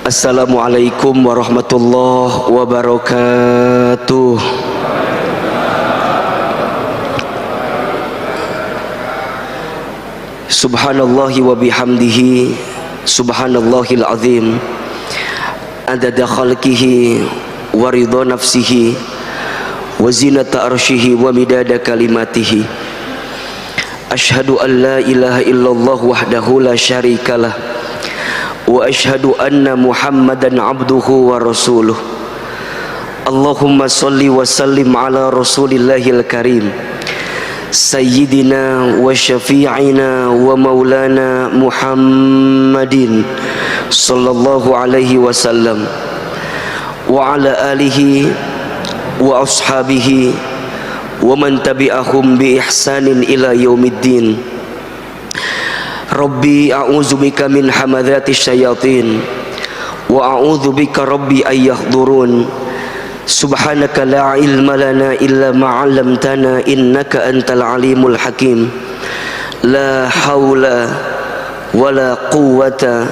Assalamualaikum warahmatullahi wabarakatuh. Subhanallahi wa bihamdihi, subhanallahil azim, adada khalqihi wa ridha nafsihi wa zinata arshihi wa midada kalimatihi. Ashhadu an la ilaha illallah wahdahu la syarikalah wa ashhadu anna Muhammadan abduhu wa rasuluh. Allahumma salli wa sallim ala rasulillahil karim sayyidina wa syafi'ina wa maulana Muhammadin sallallahu alaihi wasallam wa ala alihi wa ashabihi wa man tabi'ahum bi ihsanin ila yaumiddin. Rabbi a'udzubika min hamadzati syayatin wa a'udzubika rabbi ayyahdurun. Subhanaka la ilma lana illa ma 'allamtana innaka antal alimul hakim. La haula wala quwwata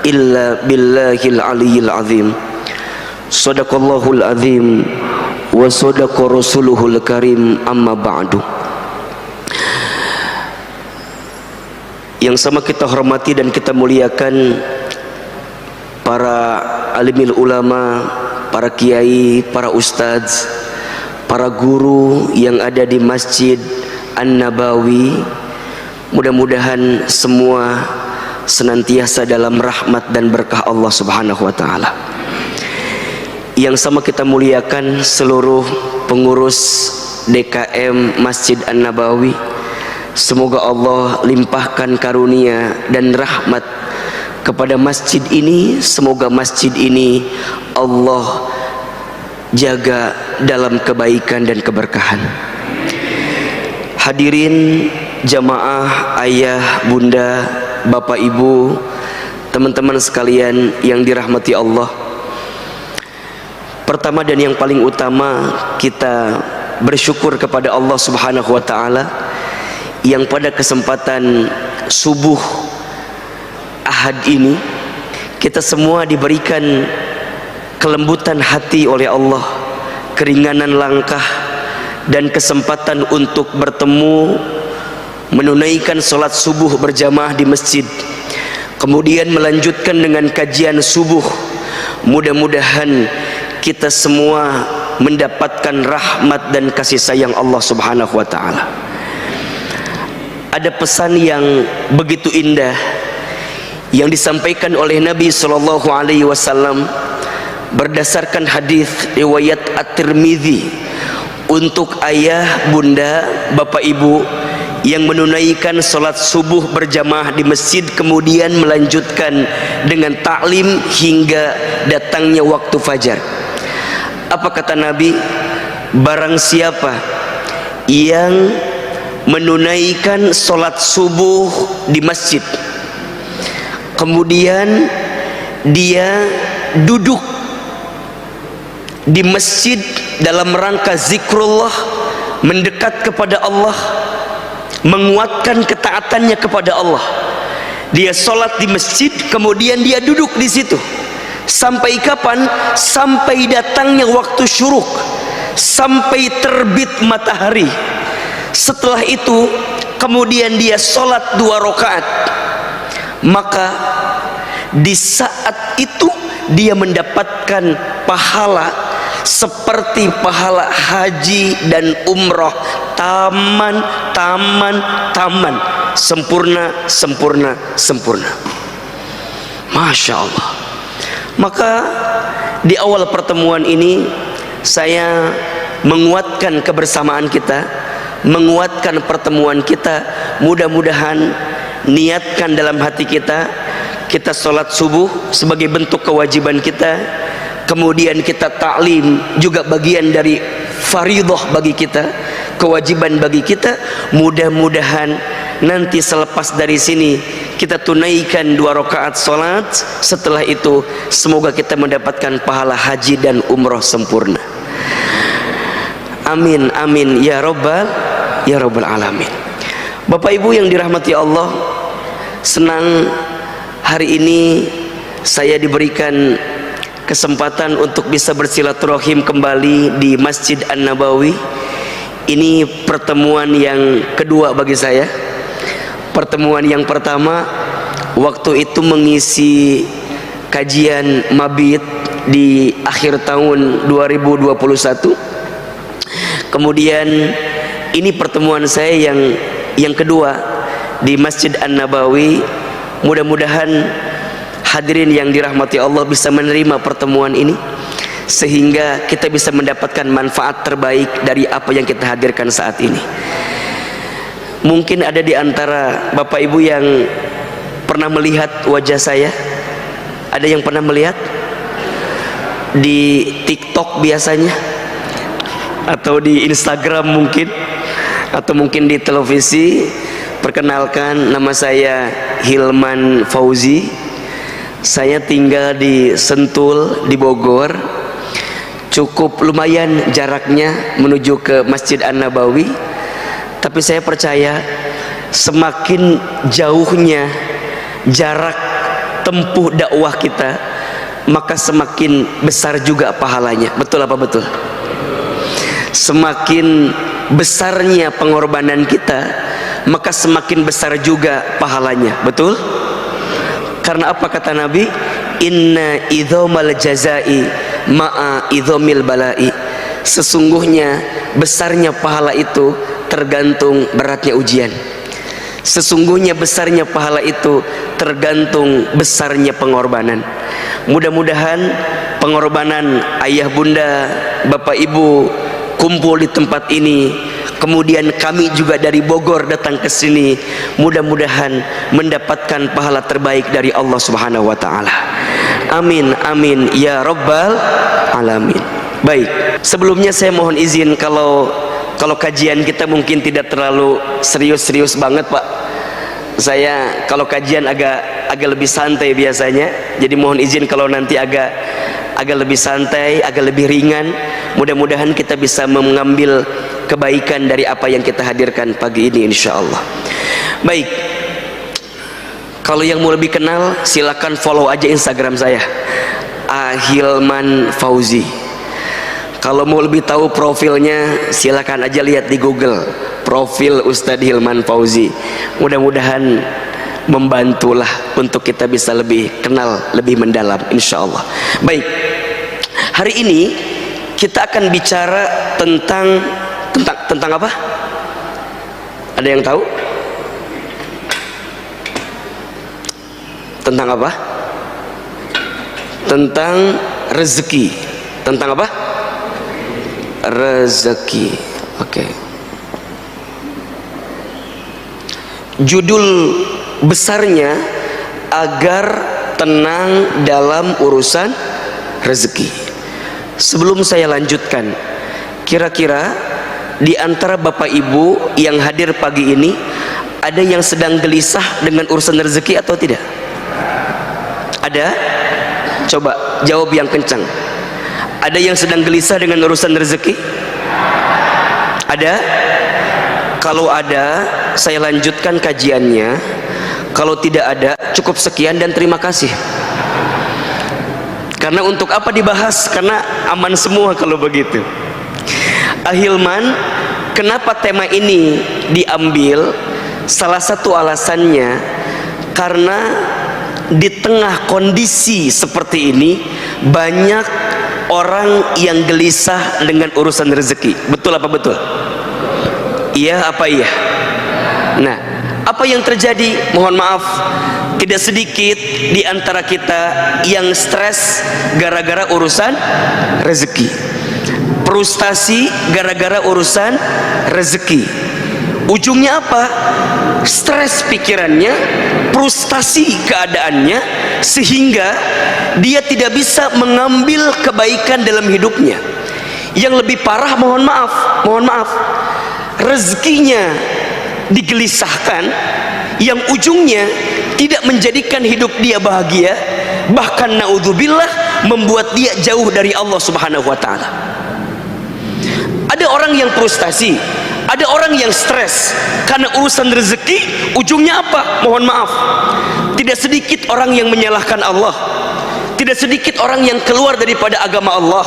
illa billahil aliyyil azim. Shadaqallahul azim wa sadaqa rasuluhul karim, amma ba'du. Yang sama kita hormati dan kita muliakan para alimil ulama, para kiai, para ustadz, para guru yang ada di Masjid An-Nabawi. Mudah-mudahan semua senantiasa dalam rahmat dan berkah Allah Subhanahu wa taala. Yang sama kita muliakan seluruh pengurus DKM Masjid An-Nabawi. Semoga Allah limpahkan karunia dan rahmat kepada masjid ini. Semoga masjid ini Allah jaga dalam kebaikan dan keberkahan. Hadirin jamaah, ayah, bunda, bapak, ibu, teman-teman sekalian yang dirahmati Allah. Pertama dan yang paling utama, kita bersyukur kepada Allah Subhanahu wa taala yang pada kesempatan subuh Ahad ini kita semua diberikan kelembutan hati oleh Allah, keringanan langkah dan kesempatan untuk bertemu, menunaikan sholat subuh berjamaah di masjid, kemudian melanjutkan dengan kajian subuh. Mudah-mudahan kita semua mendapatkan rahmat dan kasih sayang Allah Subhanahu wa taala. Ada pesan yang begitu indah yang disampaikan oleh Nabi sallallahu alaihi wasallam berdasarkan hadis riwayat At-Tirmidzi untuk ayah, bunda, bapak, ibu yang menunaikan salat subuh berjamaah di masjid kemudian melanjutkan dengan taklim hingga datangnya waktu fajar. Apa kata Nabi? Barang siapa yang menunaikan salat subuh di masjid kemudian dia duduk di masjid dalam rangka zikrullah, mendekat kepada Allah, menguatkan ketaatannya kepada Allah. Dia sholat di masjid kemudian dia duduk di situ sampai kapan? Sampai datangnya waktu syuruk, sampai terbit matahari. Setelah itu kemudian dia sholat 2 rakaat, maka di saat itu dia mendapatkan pahala seperti pahala haji dan umroh, taman, sempurna. Masya Allah. Maka di awal pertemuan ini saya menguatkan kebersamaan kita, menguatkan pertemuan kita. Mudah-mudahan niatkan dalam hati kita, kita sholat subuh sebagai bentuk kewajiban kita, kemudian kita taklim juga bagian dari faridah bagi kita, kewajiban bagi kita. Mudah-mudahan nanti selepas dari sini kita tunaikan 2 rakaat sholat. Setelah itu semoga kita mendapatkan pahala haji dan umroh sempurna. Amin amin ya rabbal alamin. Bapak ibu yang dirahmati Allah, senang hari ini saya diberikan kesempatan untuk bisa bersilaturahim kembali di Masjid An-Nabawi. Ini pertemuan yang kedua bagi saya. Pertemuan yang pertama waktu itu mengisi kajian mabit di akhir tahun 2021. Kemudian ini pertemuan saya yang kedua di Masjid An-Nabawi. Mudah-mudahan hadirin yang dirahmati Allah bisa menerima pertemuan ini sehingga kita bisa mendapatkan manfaat terbaik dari apa yang kita hadirkan saat ini. Mungkin ada di antara Bapak Ibu yang pernah melihat wajah saya. Ada yang pernah melihat di TikTok biasanya, atau di Instagram mungkin, atau mungkin di televisi. Perkenalkan, nama saya Hilman Fauzi. Saya tinggal di Sentul, di Bogor. Cukup lumayan jaraknya menuju ke Masjid An-Nabawi. Tapi saya percaya semakin jauhnya jarak tempuh dakwah kita, maka semakin besar juga pahalanya. Betul apa betul? Semakin besarnya pengorbanan kita, maka semakin besar juga pahalanya. Betul? Karena apa kata Nabi? Inna idhomal jazai ma'a idhomil balai. Sesungguhnya besarnya pahala itu tergantung beratnya ujian. Sesungguhnya besarnya pahala itu tergantung besarnya pengorbanan. Mudah-mudahan pengorbanan ayah bunda, bapak ibu kumpul di tempat ini, kemudian kami juga dari Bogor datang ke sini, mudah-mudahan mendapatkan pahala terbaik dari Allah Subhanahu wa taala. Amin amin ya rabbal alamin. Baik, sebelumnya saya mohon izin kalau kajian kita mungkin tidak terlalu serius-serius banget, Pak. Saya kalau kajian agak lebih santai biasanya. Jadi mohon izin kalau nanti agak lebih santai, agak lebih ringan. Mudah-mudahan kita bisa mengambil kebaikan dari apa yang kita hadirkan pagi ini insyaallah. Baik, kalau yang mau lebih kenal silakan follow aja Instagram saya, Hilman Fauzi. Kalau mau lebih tahu profilnya silakan aja lihat di Google, profil Ustadz Hilman Fauzi. Mudah-mudahan membantulah untuk kita bisa lebih kenal, lebih mendalam insyaallah. Baik, hari ini kita akan bicara tentang apa? Ada yang tahu? Tentang apa? Tentang rezeki. Tentang apa? Rezeki. Oke. Judul besarnya agar tenang dalam urusan rezeki. Sebelum saya lanjutkan, kira-kira di antara Bapak Ibu yang hadir pagi ini ada yang sedang gelisah dengan urusan rezeki atau tidak? Ada? Coba jawab yang kencang. Ada yang sedang gelisah dengan urusan rezeki? Ada? Kalau ada, saya lanjutkan kajiannya. Kalau tidak ada, cukup sekian dan terima kasih. Karena untuk apa dibahas? Karena aman semua kalau begitu. Ahilman, kenapa tema ini diambil? Salah satu alasannya karena di tengah kondisi seperti ini banyak orang yang gelisah dengan urusan rezeki. Betul apa betul? Iya apa iya? Nah, apa yang terjadi? Mohon maaf, tidak sedikit di antara kita yang stres gara-gara urusan rezeki, frustasi gara-gara urusan rezeki. Ujungnya apa? Stres pikirannya, frustasi keadaannya, sehingga dia tidak bisa mengambil kebaikan dalam hidupnya. Yang lebih parah, mohon maaf, rezekinya digelisahkan, yang ujungnya tidak menjadikan hidup dia bahagia, bahkan naudzubillah membuat dia jauh dari Allah Subhanahu wa taala. Ada orang yang frustasi, ada orang yang stres karena urusan rezeki. Ujungnya apa? Mohon maaf, tidak sedikit orang yang menyalahkan Allah. Tidak sedikit orang yang keluar daripada agama Allah.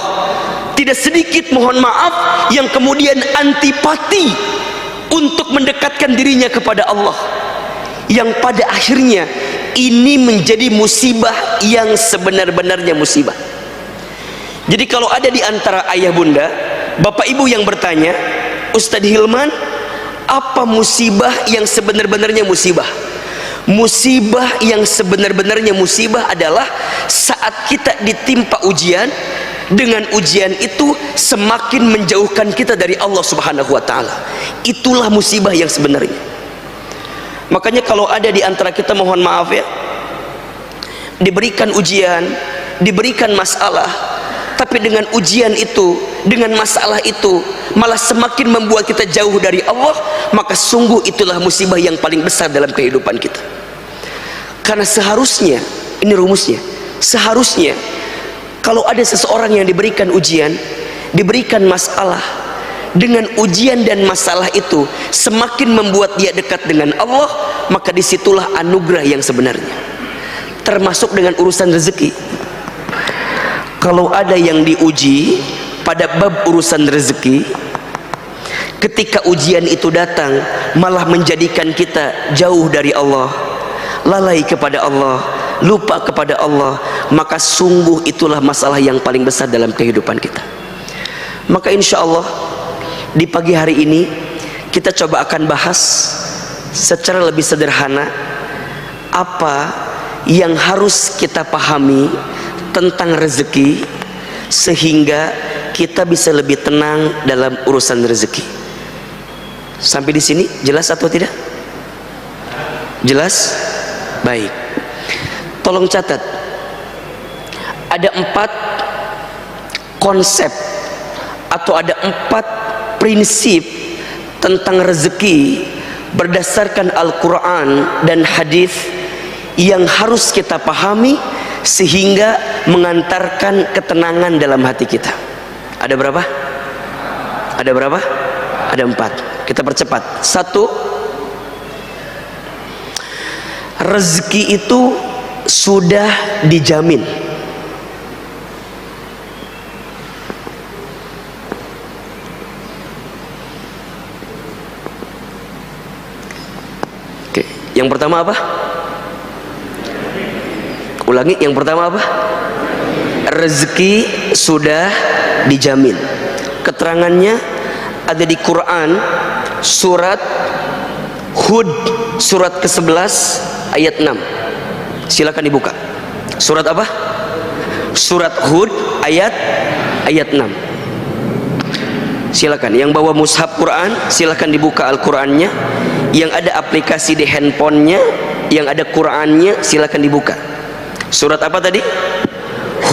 Tidak sedikit, mohon maaf, yang kemudian antipati untuk mendekatkan dirinya kepada Allah, yang pada akhirnya ini menjadi musibah yang sebenar-benarnya musibah. Jadi kalau ada di antara ayah bunda, bapak ibu yang bertanya, Ustadz Hilman, apa musibah yang sebenar-benarnya musibah? Musibah yang sebenar-benarnya musibah adalah saat kita ditimpa ujian, dengan ujian itu semakin menjauhkan kita dari Allah Subhanahu wa Ta'ala. Itulah musibah yang sebenarnya. Makanya kalau ada di antara kita, mohon maaf ya, diberikan ujian, diberikan masalah, tapi dengan ujian itu, dengan masalah itu malah semakin membuat kita jauh dari Allah, maka sungguh itulah musibah yang paling besar dalam kehidupan kita. Karena seharusnya, ini rumusnya, seharusnya kalau ada seseorang yang diberikan ujian, diberikan masalah, dengan ujian dan masalah itu semakin membuat dia dekat dengan Allah, maka disitulah anugerah yang sebenarnya. Termasuk dengan urusan rezeki. Kalau ada yang diuji pada bab urusan rezeki, ketika ujian itu datang malah menjadikan kita jauh dari Allah, lalai kepada Allah, lupa kepada Allah, maka sungguh itulah masalah yang paling besar dalam kehidupan kita. Maka insya Allah di pagi hari ini kita coba akan bahas secara lebih sederhana apa yang harus kita pahami tentang rezeki, sehingga kita bisa lebih tenang dalam urusan rezeki. Sampai di sini jelas atau tidak? Jelas? Baik. Tolong catat, ada 4 konsep atau ada 4 prinsip tentang rezeki berdasarkan Al-Quran dan hadis yang harus kita pahami sehingga mengantarkan ketenangan dalam hati kita. Ada berapa? Ada berapa? Ada 4. Kita percepat. 1, rezeki itu sudah dijamin. Oke, yang pertama apa? Ulangi, yang pertama apa? Rezeki sudah dijamin. Keterangannya ada di Quran surat Hud surat ke-11 ayat 6. Silakan dibuka. Surat apa? Surat Hud ayat 6. Silakan yang bawa mushaf Quran, silakan dibuka Al-Qur'annya. Yang ada aplikasi di handphonenya, yang ada Qur'annya, silakan dibuka. Surat apa tadi?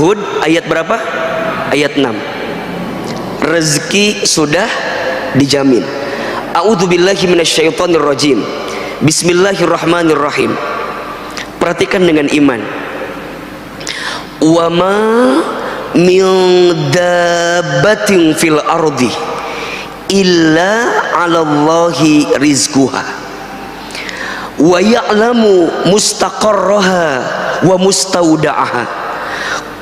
Hud ayat berapa? Ayat 6. Rezeki sudah dijamin. A'udzubillahi minasyaitonirrajim. Bismillahirrahmanirrahim. Perhatikan dengan iman. Wa ma min dabbatin fil ardi illa 'alallahi rizquha wa ya'lamu mustaqarraha wa mustaudaha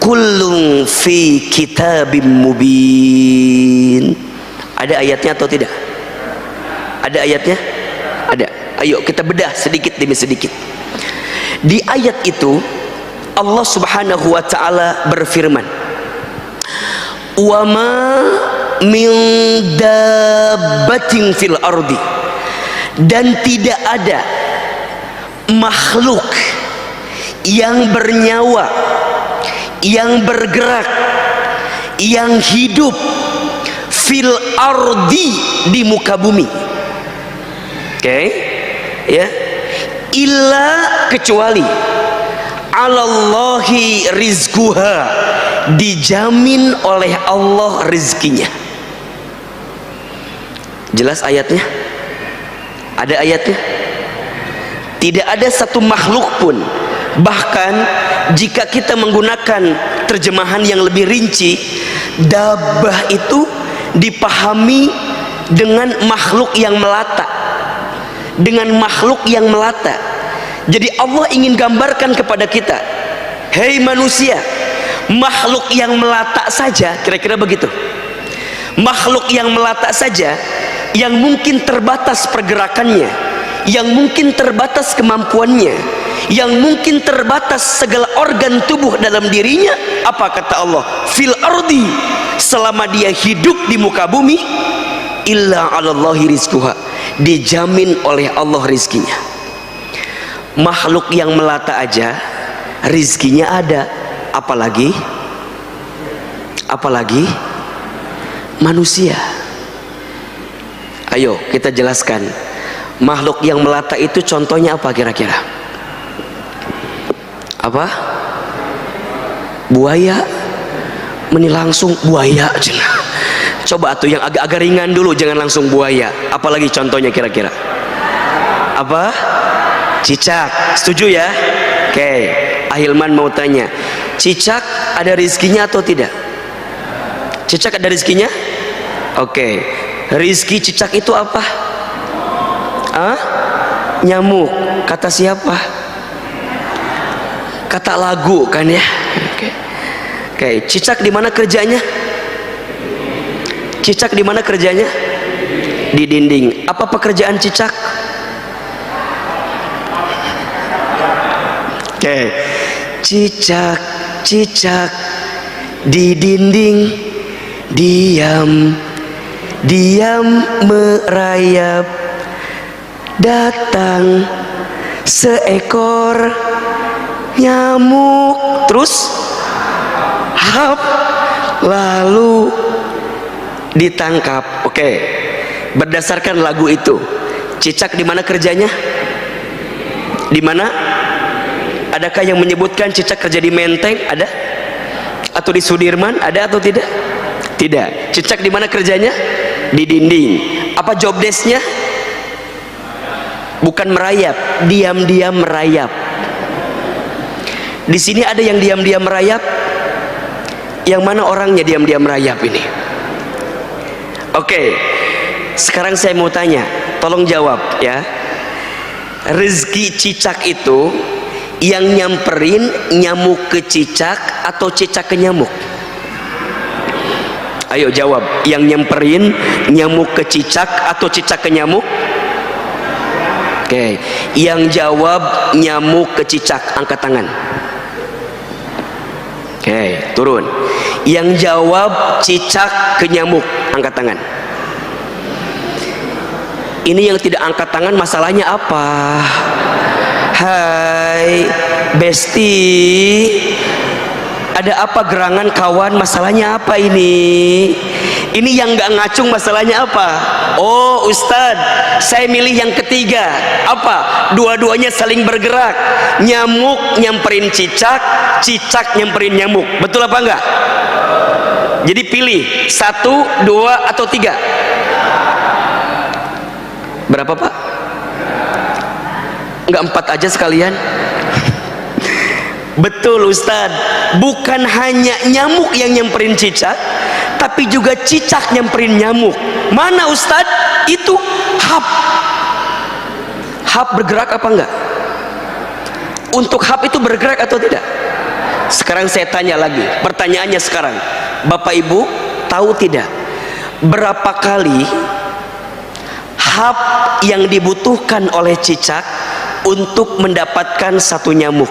kullun fi kitabim mubin. Ada ayatnya atau tidak? Ada ayatnya? Ada. Ayo kita bedah sedikit demi sedikit. Di ayat itu Allah Subhanahu wa ta'ala berfirman, wa ma min dabbatin fil ardi, dan tidak ada makhluk yang bernyawa, yang bergerak, yang hidup fil ardi, di muka bumi. Oke, ya, illa, kecuali alallahi rizquha, dijamin oleh Allah rizkinya. Jelas ayatnya? Ada ayatnya? Tidak ada satu makhluk pun, bahkan jika kita menggunakan terjemahan yang lebih rinci, dabbah itu dipahami dengan makhluk yang melata, dengan makhluk yang melata. Jadi Allah ingin gambarkan kepada kita, hei manusia, makhluk yang melata saja, kira-kira begitu. Makhluk yang melata saja, yang mungkin terbatas pergerakannya, yang mungkin terbatas kemampuannya, yang mungkin terbatas segala organ tubuh dalam dirinya, apa kata Allah? Fil ardi, selama dia hidup di muka bumi, illa 'alallahi rizquha, dijamin oleh Allah rizkinya. Makhluk yang melata aja rizkinya ada, apalagi manusia. Ayo kita jelaskan, makhluk yang melata itu contohnya apa kira-kira? Apa? Buaya? Meni langsung buaya aja. Coba tuh yang agak-agak ringan dulu, jangan langsung buaya. Apalagi contohnya kira-kira? Apa? Cicak. Setuju ya? Oke, Ahilman mau tanya, cicak ada rizkinya atau tidak? Cicak ada rizkinya? Oke, rizki cicak itu apa? Nyamuk. Kata siapa? Kata lagu kan ya? Oke, cicak di mana kerjanya? Cicak di mana kerjanya? Di dinding. Apa pekerjaan cicak? Oke, cicak di dinding diam merayap, datang seekor nyamuk, terus hap, lalu ditangkap. Oke, berdasarkan lagu itu, cicak di mana kerjanya? Di mana? Adakah yang menyebutkan cicak kerja di Menteng? Ada? Atau di Sudirman? Ada atau tidak? Tidak. Cicak di mana kerjanya? Di dinding. Apa job desk-nya? Bukan merayap, diam-diam merayap. Di sini ada yang diam-diam merayap. Yang mana orangnya diam-diam merayap ini? Oke, sekarang saya mau tanya, tolong jawab ya. Rezeki cicak itu yang nyamperin nyamuk ke cicak atau cicak ke nyamuk? Ayo jawab, yang nyamperin nyamuk ke cicak atau cicak ke nyamuk? Oke, yang jawab nyamuk ke cicak angkat tangan. Oke, turun. Yang jawab cicak ke nyamuk angkat tangan. Ini yang tidak angkat tangan masalahnya apa? Hai Besti, ada apa gerangan kawan? Masalahnya apa ini? Ini yang nggak ngacung masalahnya apa? Oh Ustadz, saya milih yang ketiga. Apa? Dua-duanya saling bergerak. Nyamuk nyamperin cicak, cicak nyamperin nyamuk. Betul apa enggak? Jadi pilih 1, 2 atau 3. Berapa Pak? Enggak 4 aja sekalian? Betul Ustadz, bukan hanya nyamuk yang nyamperin cicak, tapi juga cicak nyamperin nyamuk. Mana Ustadz? Itu hap. Hap bergerak apa enggak? Untuk hap itu bergerak atau tidak? Sekarang saya tanya lagi, pertanyaannya sekarang, Bapak Ibu tahu tidak berapa kali hap yang dibutuhkan oleh cicak untuk mendapatkan satu nyamuk?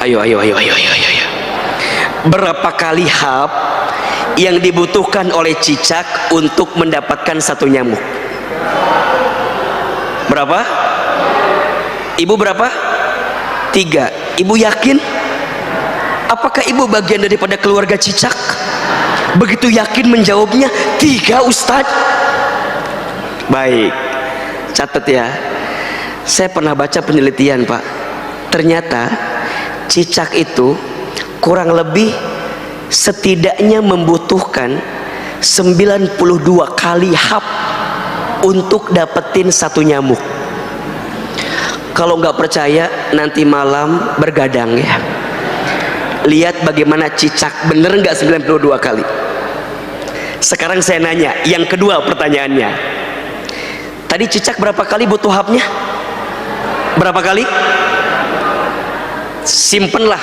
Ayo. Berapa kali hap yang dibutuhkan oleh cicak untuk mendapatkan satu nyamuk? Berapa? Ibu berapa? 3. Ibu yakin? Apakah ibu bagian daripada keluarga cicak? Begitu yakin menjawabnya 3 Ustadz. Baik, catat ya. Saya pernah baca penelitian Pak. Ternyata cicak itu kurang lebih setidaknya membutuhkan 92 kali hap untuk dapetin satu nyamuk. Kalau nggak percaya nanti malam bergadang ya, lihat bagaimana cicak, bener nggak 92 kali. Sekarang saya nanya yang kedua pertanyaannya, tadi cicak berapa kali butuh hapnya? Berapa kali? simpenlah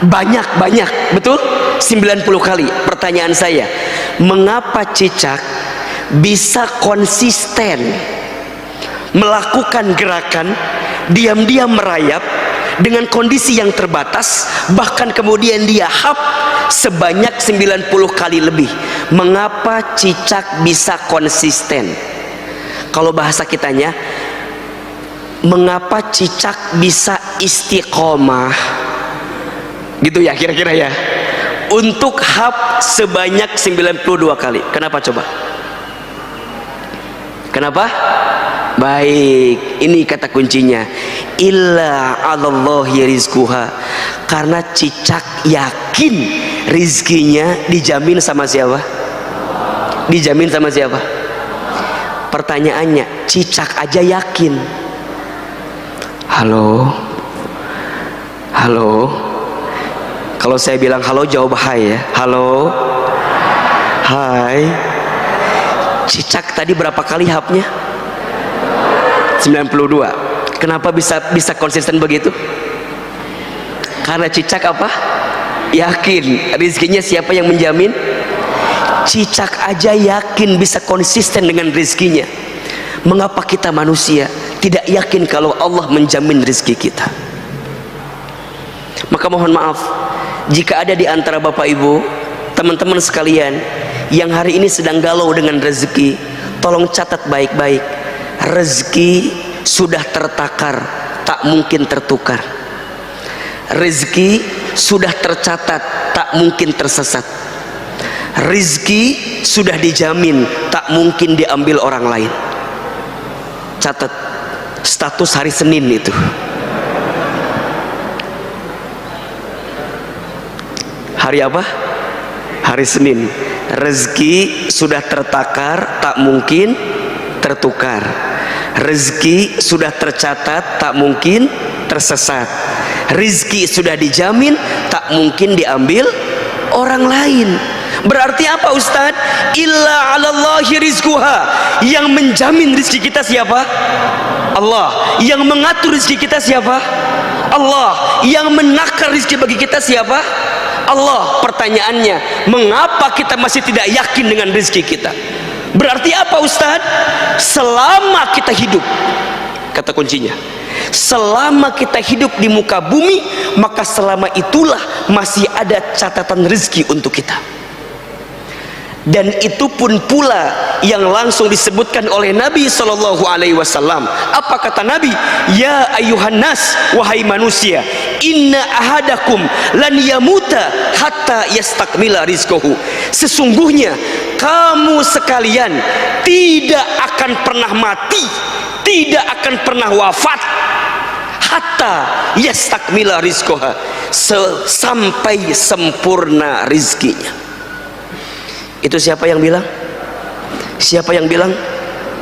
banyak-banyak, betul? 90 kali. Pertanyaan saya, mengapa cicak bisa konsisten melakukan gerakan diam-diam merayap dengan kondisi yang terbatas, bahkan kemudian dia hap sebanyak 90 kali lebih? Mengapa cicak bisa konsisten? Kalau bahasa kitanya, mengapa cicak bisa istiqomah, gitu ya kira-kira ya, untuk hap sebanyak 92 kali. Kenapa coba? Kenapa? Baik, ini kata kuncinya, illa 'alallahi rizquha, karena cicak yakin rizkinya dijamin sama siapa? Dijamin sama siapa? Pertanyaannya, cicak aja yakin. Halo, halo. Kalau saya bilang halo, jawab hai ya. Halo, hai. Cicak tadi berapa kali hapnya? 92. Kenapa bisa konsisten begitu? Karena cicak apa? Yakin rizkinya siapa yang menjamin? Cicak aja yakin bisa konsisten dengan rizkinya. Mengapa kita manusia tidak yakin kalau Allah menjamin rizki kita? Maka mohon maaf, jika ada di antara bapak ibu, teman-teman sekalian yang hari ini sedang galau dengan rezeki, tolong catat baik-baik, rezeki sudah tertakar, tak mungkin tertukar. Rezeki sudah tercatat, tak mungkin tersesat. Rezeki sudah dijamin, tak mungkin diambil orang lain. Catat status hari Senin itu. Hari apa? Hari Senin. Rezeki sudah tertakar, tak mungkin tertukar. Rezeki sudah tercatat, tak mungkin tersesat. Rezeki sudah dijamin, tak mungkin diambil orang lain. Berarti apa Ustadz? Illa 'alallahi rizquha. Yang menjamin rezeki kita siapa? Allah. Yang mengatur rezeki kita siapa? Allah. Yang menakar rezeki bagi kita siapa? Allah. Pertanyaannya, mengapa kita masih tidak yakin dengan rezeki kita? Berarti apa Ustadz? Selama kita hidup, kata kuncinya, selama kita hidup di muka bumi, maka selama itulah masih ada catatan rezeki untuk kita. Dan itu pun pula yang langsung disebutkan oleh Nabi SAW. Apa kata Nabi? Ya ayuhan nas, wahai manusia, inna ahadakum lan yamuta hatta yastakmila rizquhu. Sesungguhnya kamu sekalian tidak akan pernah mati, tidak akan pernah wafat, hatta yastakmila rizquha, sampai sempurna rizkinya. Itu siapa yang bilang? Siapa yang bilang?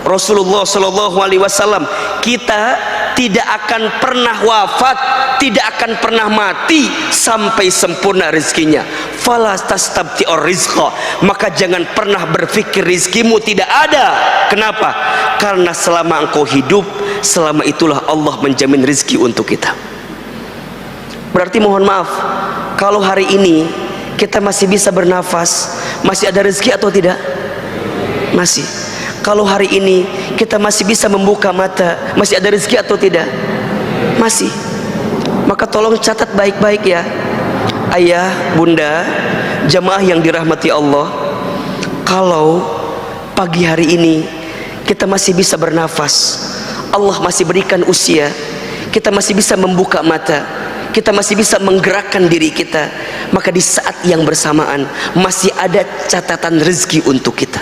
Rasulullah Shallallahu Alaihi Wasallam. Kita tidak akan pernah wafat, tidak akan pernah mati sampai sempurna rizkinya. Fala tastabti'ur rizqa, maka jangan pernah berpikir rizkimu tidak ada. Kenapa? Karena selama engkau hidup, selama itulah Allah menjamin rizki untuk kita. Berarti mohon maaf, kalau hari ini kita masih bisa bernafas, masih ada rezeki atau tidak? Masih. Kalau hari ini kita masih bisa membuka mata, masih ada rezeki atau tidak? Masih. Maka tolong catat baik-baik ya, ayah, bunda, jamaah yang dirahmati Allah. Kalau pagi hari ini kita masih bisa bernafas, Allah masih berikan usia, kita masih bisa membuka mata, kita masih bisa menggerakkan diri kita, maka di saat yang bersamaan masih ada catatan rezeki untuk kita.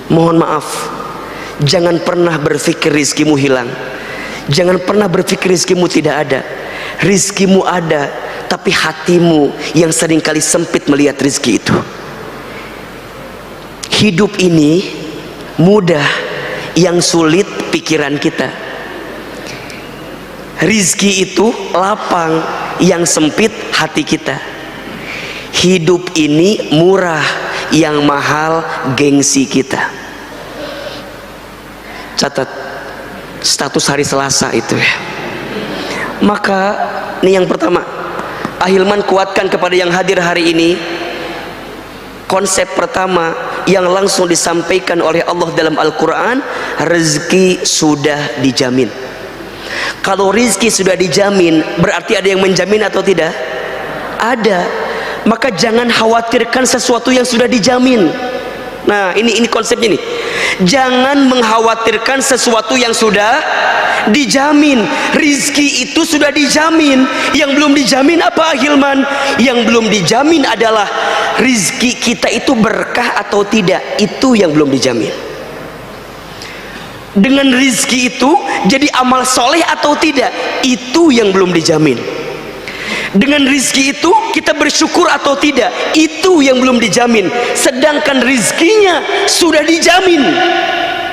Mohon maaf, jangan pernah berpikir rizkimu hilang, jangan pernah berpikir rizkimu tidak ada. Rizkimu ada, tapi hatimu yang seringkali sempit melihat rizki itu. Hidup ini mudah, yang sulit pikiran kita. Rizki itu lapang, yang sempit hati kita. Hidup ini murah, yang mahal gengsi kita. Catat status hari Selasa itu ya. Maka Ini yang pertama. Ahilman kuatkan kepada yang hadir hari ini konsep pertama yang langsung disampaikan oleh Allah dalam Al-Quran. Rezeki sudah dijamin. Kalau rezeki sudah dijamin, berarti ada yang menjamin atau tidak? Ada. Maka jangan khawatirkan sesuatu yang sudah dijamin. Nah, ini konsepnya nih. Jangan mengkhawatirkan sesuatu yang sudah dijamin. Rizki itu sudah dijamin. Yang belum dijamin apa, Hilman? Yang belum dijamin adalah rizki kita itu berkah atau tidak. Itu yang belum dijamin. Dengan rizki itu jadi amal soleh atau tidak, itu yang belum dijamin. Dengan rizki itu kita bersyukur atau tidak, itu yang belum dijamin. Sedangkan rizkinya sudah dijamin,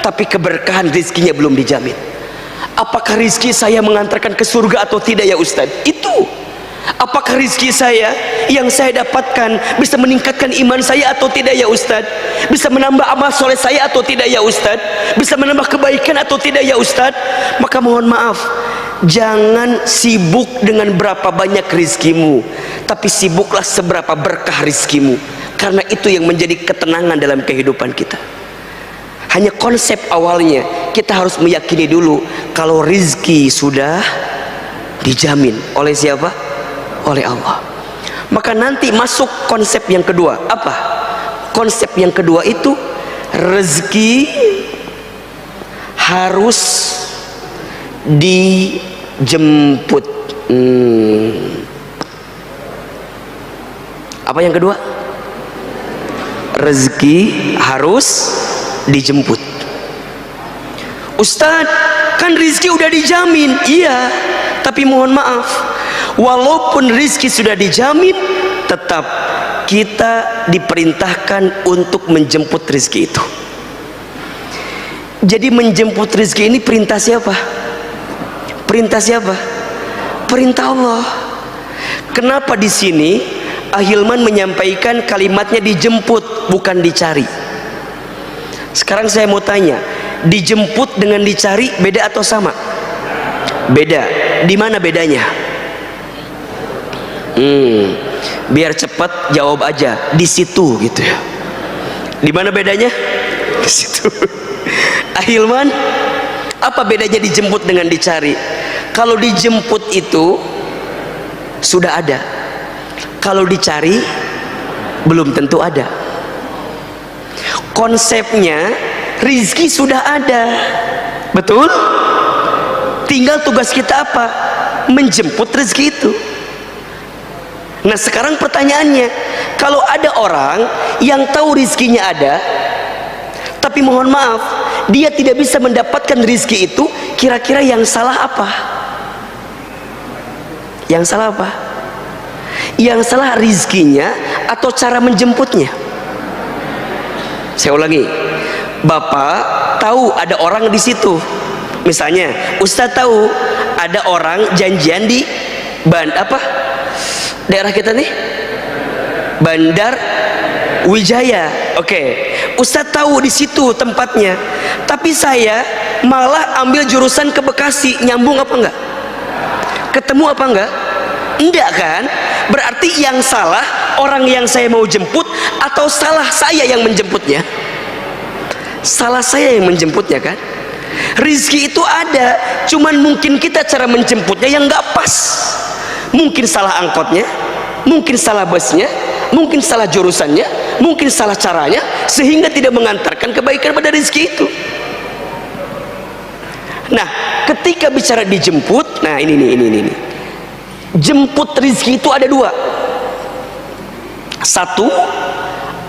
tapi keberkahan rizkinya belum dijamin. Apakah rizki saya mengantarkan ke surga atau tidak ya Ustaz? Itu. Apakah rizki saya yang saya dapatkan bisa meningkatkan iman saya atau tidak ya Ustaz? Bisa menambah amal soleh saya atau tidak ya Ustaz? Bisa menambah kebaikan atau tidak ya Ustaz? Maka mohon maaf, jangan sibuk dengan berapa banyak rizkimu, tapi sibuklah seberapa berkah rizkimu. Karena itu yang menjadi ketenangan dalam kehidupan kita. Hanya konsep awalnya kita harus meyakini dulu kalau rizki sudah dijamin oleh siapa? Oleh Allah. Maka nanti masuk konsep yang kedua. Apa? Konsep yang kedua itu rezeki harus dijemput. Apa yang kedua? Rezeki harus dijemput. Ustadz, kan rizki udah dijamin. Iya, tapi mohon maaf, walaupun rizki sudah dijamin, tetap kita diperintahkan untuk menjemput rizki itu. Jadi menjemput rizki ini perintah siapa? Perintah siapa? Perintah Allah. Kenapa di sini Ahilman menyampaikan kalimatnya dijemput, bukan dicari? Sekarang saya mau tanya, dijemput dengan dicari beda atau sama? Beda. Di mana bedanya? Biar cepat jawab aja, di situ gitu ya. Di mana bedanya? Di situ. Ahilman, apa bedanya dijemput dengan dicari? Kalau dijemput itu sudah ada. Kalau dicari belum tentu ada. Konsepnya rizki sudah ada, betul? Tinggal tugas kita apa? Menjemput rizki itu. Nah sekarang pertanyaannya, kalau ada orang yang tahu rizkinya ada, tapi mohon maaf, dia tidak bisa mendapatkan rizki itu, kira-kira yang salah apa? Yang salah apa? Yang salah rizkinya atau cara menjemputnya? Saya ulangi, Bapak tahu ada orang di situ. Misalnya, Ustadz tahu ada orang janjian di daerah kita nih, Bandar Wijaya. Oke, Ustadz tahu di situ tempatnya, tapi saya malah ambil jurusan ke Bekasi. Nyambung apa enggak? Ketemu apa enggak? Enggak kan? Berarti yang salah orang yang saya mau jemput atau salah saya yang menjemputnya? Salah saya yang menjemputnya kan? Rizki itu ada, cuman mungkin kita cara menjemputnya yang nggak pas. Mungkin salah angkotnya, mungkin salah busnya, mungkin salah jurusannya, mungkin salah caranya, sehingga tidak mengantarkan kebaikan pada rizki itu. Nah, ketika bicara dijemput, nah ini. Jemput rizki itu ada dua. Satu,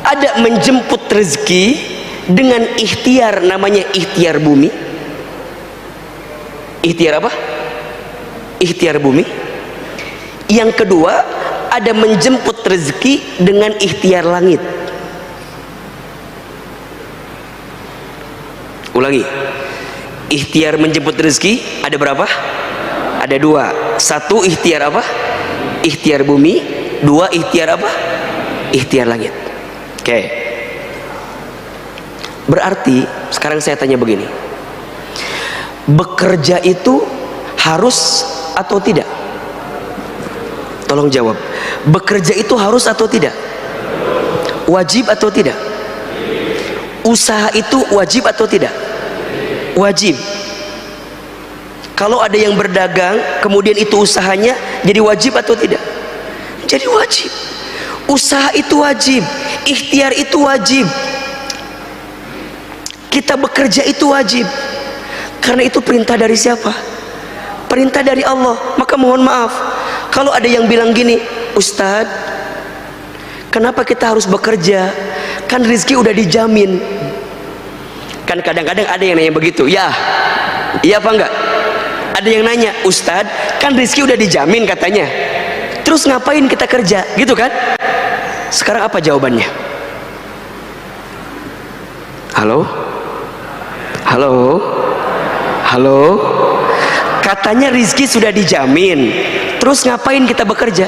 ada menjemput rezeki dengan ikhtiar, namanya ikhtiar bumi. Ikhtiar apa? Ikhtiar bumi. Yang kedua, ada menjemput rezeki dengan ikhtiar langit. Ulangi, ikhtiar menjemput rezeki ada berapa? Ada dua. Satu ikhtiar apa? Ikhtiar bumi. Dua ikhtiar apa? Ikhtiar langit. Oke. Berarti sekarang saya tanya begini, bekerja itu harus atau tidak? tolong jawab. Bekerja itu harus atau tidak? Wajib atau tidak? Usaha itu wajib atau tidak? Wajib. Kalau ada yang berdagang kemudian itu usahanya, jadi wajib atau tidak? Jadi wajib. Usaha itu wajib, ikhtiar itu wajib, kita bekerja itu wajib. Karena itu perintah dari siapa? Perintah dari Allah. Maka mohon maaf kalau ada yang bilang gini, Ustadz, kenapa kita harus bekerja? Kan rezeki udah dijamin. Kan kadang-kadang ada yang nanya begitu. Ya, iya apa enggak? Ada yang nanya, Ustadz, kan rezeki udah dijamin katanya, terus ngapain kita kerja? Gitu kan? Sekarang apa jawabannya? Halo? Halo? Halo? Katanya rezeki sudah dijamin, terus ngapain kita bekerja?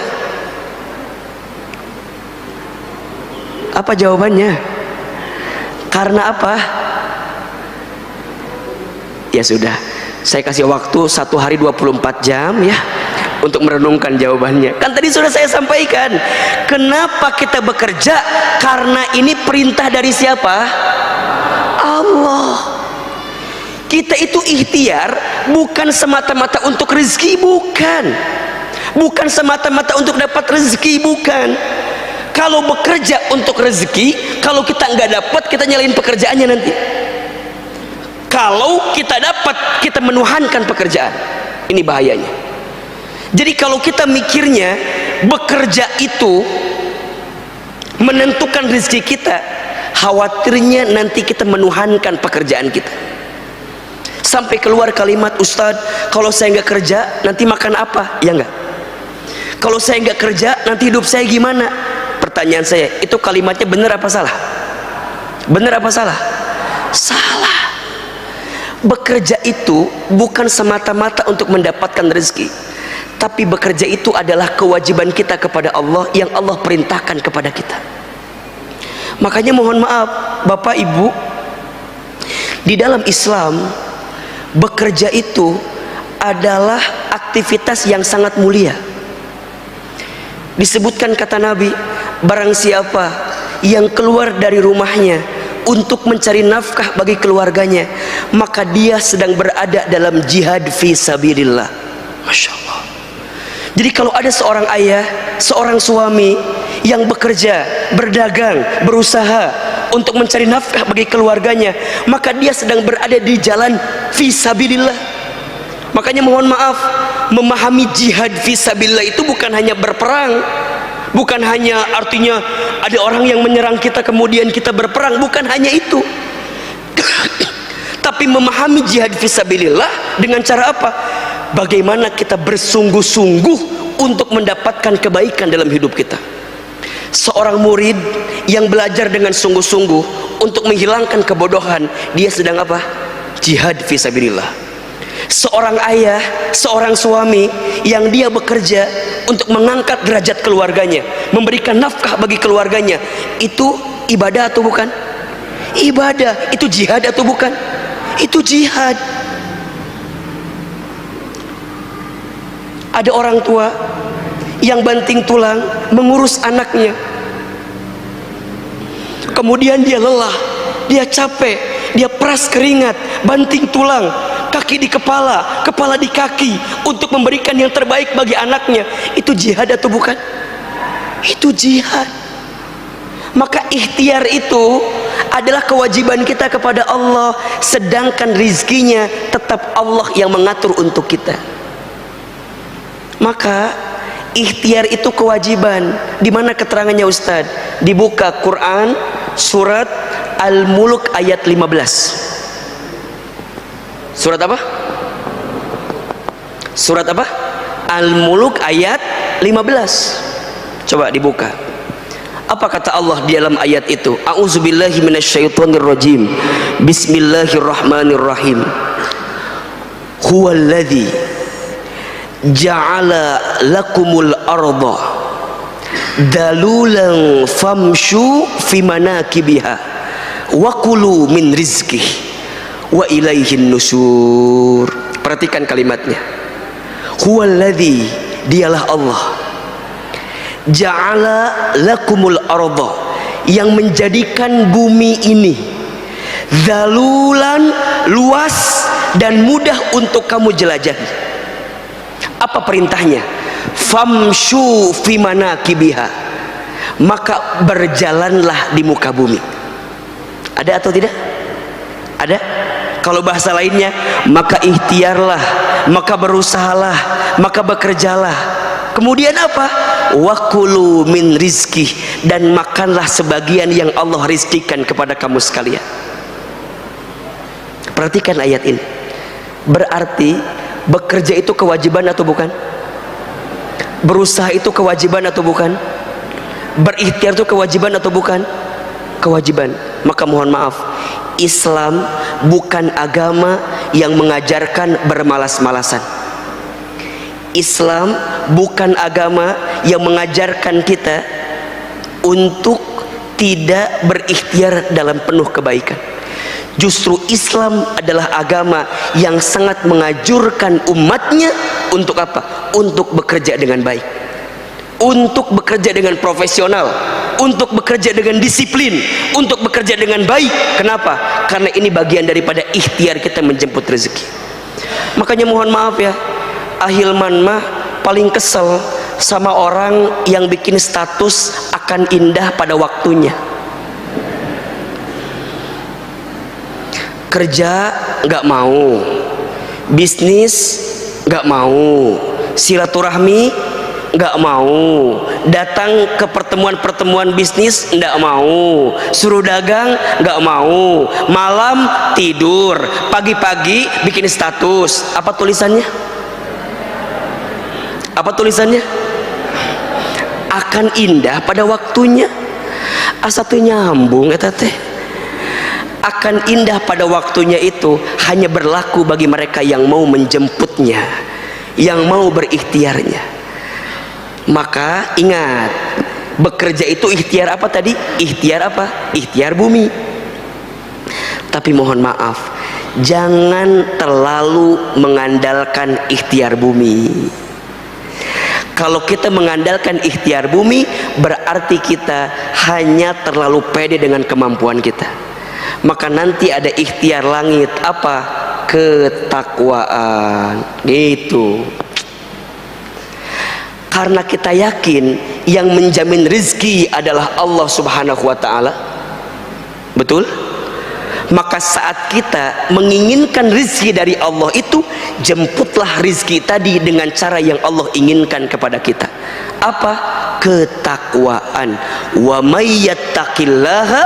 Apa jawabannya? Karena apa? Ya sudah, saya kasih waktu 1 hari 24 jam ya untuk merenungkan jawabannya. Kan tadi sudah saya sampaikan, kenapa kita bekerja? Karena ini perintah dari siapa? Allah. Kita itu ikhtiar bukan semata-mata untuk rezeki, bukan semata-mata untuk dapat rezeki, bukan. Kalau bekerja untuk rezeki, kalau kita nggak dapat, kita nyalain pekerjaannya nanti. Kalau kita dapat, kita menuhankan pekerjaan. Ini bahayanya. Jadi kalau kita mikirnya bekerja itu menentukan rezeki kita, khawatirnya nanti kita menuhankan pekerjaan kita. Sampai keluar kalimat, Ustadz, kalau saya nggak kerja nanti makan apa? Ya nggak? Kalau saya nggak kerja nanti hidup saya gimana? Pertanyaan saya, itu kalimatnya benar apa salah? Benar apa salah? Salah. Bekerja itu bukan semata-mata untuk mendapatkan rezeki, tapi bekerja itu adalah kewajiban kita kepada Allah yang Allah perintahkan kepada kita. Makanya mohon maaf Bapak Ibu, di dalam Islam bekerja itu adalah aktivitas yang sangat mulia. Disebutkan kata Nabi, barang siapa yang keluar dari rumahnya untuk mencari nafkah bagi keluarganya, maka dia sedang berada dalam jihad fi sabilillah. Masya Allah. Jadi kalau ada seorang ayah, seorang suami yang bekerja, berdagang, berusaha untuk mencari nafkah bagi keluarganya, maka dia sedang berada di jalan fi sabilillah. Makanya mohon maaf, memahami jihad fi sabilillah itu bukan hanya berperang, bukan hanya artinya ada orang yang menyerang kita kemudian kita berperang, bukan hanya itu. Tapi memahami jihad fisabilillah dengan cara apa? Bagaimana kita bersungguh-sungguh untuk mendapatkan kebaikan dalam hidup kita. Seorang murid yang belajar dengan sungguh-sungguh untuk menghilangkan kebodohan, dia sedang apa? Jihad fisabilillah. Seorang ayah, seorang suami yang dia bekerja untuk mengangkat derajat keluarganya, memberikan nafkah bagi keluarganya, itu ibadah atau bukan? Ibadah. Itu jihad atau bukan? Itu jihad. Ada orang tua yang banting tulang mengurus anaknya, kemudian dia lelah, dia capek, dia peras keringat, banting tulang, kaki di kepala, kepala di kaki, untuk memberikan yang terbaik bagi anaknya. Itu jihad atau bukan? Itu jihad. Maka ikhtiar itu adalah kewajiban kita kepada Allah, sedangkan rizkinya tetap Allah yang mengatur untuk kita. Maka ikhtiar itu kewajiban. Di mana keterangannya Ustadz? Dibuka Quran surat Al-Mulk ayat 15. Surat apa? Surat apa? Al-Mulk ayat 15. Coba dibuka. Apa kata Allah di dalam ayat itu? A'udzubillahi minasyaitonirrajim. Bismillahirrahmanirrahim. Huwallazi ja'ala lakumul arda dalulan famshu fi manakibiha wa kulu min rizqihi wa ilaihin nusur. Perhatikan kalimatnya. Huwallazi, dialah Allah, ja'ala lakumul arda, yang menjadikan bumi ini zalulan, luas dan mudah untuk kamu jelajahi. Apa perintahnya? Famshu fi manakibiha, maka berjalanlah di muka bumi. Ada atau tidak? Ada. Kalau bahasa lainnya, maka ikhtiarlah, maka berusahalah, maka bekerjalah. Kemudian apa? Wakulu min rizki, dan makanlah sebagian yang Allah rizkikan kepada kamu sekalian. Perhatikan ayat ini. Berarti bekerja itu kewajiban atau bukan? Berusaha itu kewajiban atau bukan? Berikhtiar itu kewajiban atau bukan? Kewajiban. Maka mohon maaf, Islam bukan agama yang mengajarkan bermalas-malasan. Islam bukan agama yang mengajarkan kita untuk tidak berikhtiar dalam penuh kebaikan. Justru Islam adalah agama yang sangat mengajurkan umatnya untuk apa? Untuk bekerja dengan baik, untuk bekerja dengan profesional, untuk bekerja dengan disiplin, untuk bekerja dengan baik. Kenapa? Karena ini bagian daripada ikhtiar kita menjemput rezeki. Makanya mohon maaf ya, Ahilman mah paling kesel sama orang yang bikin status akan indah pada waktunya. Kerja nggak mau, bisnis nggak mau, silaturahmi nggak mau, datang ke pertemuan-pertemuan bisnis nggak mau, suruh dagang nggak mau, malam tidur, pagi-pagi bikin status. Apa tulisannya? Apa tulisannya? Akan indah pada waktunya. Asatu nyambung eta teh. Akan indah pada waktunya itu hanya berlaku bagi mereka yang mau menjemputnya, yang mau berikhtiarnya. Maka ingat, bekerja itu ikhtiar apa tadi? Ikhtiar apa? Ikhtiar bumi. Tapi mohon maaf, jangan terlalu mengandalkan ikhtiar bumi. Kalau kita mengandalkan ikhtiar bumi, berarti kita hanya terlalu pede dengan kemampuan kita. Maka nanti ada ikhtiar langit, apa? Ketakwaan. Gitu. Karena kita yakin yang menjamin rezeki adalah Allah Subhanahu wa ta'ala. Betul? Maka saat kita menginginkan rezeki dari Allah itu, jemputlah rezeki tadi dengan cara yang Allah inginkan kepada kita. Apa? Ketakwaan. Wa may yattaqillaha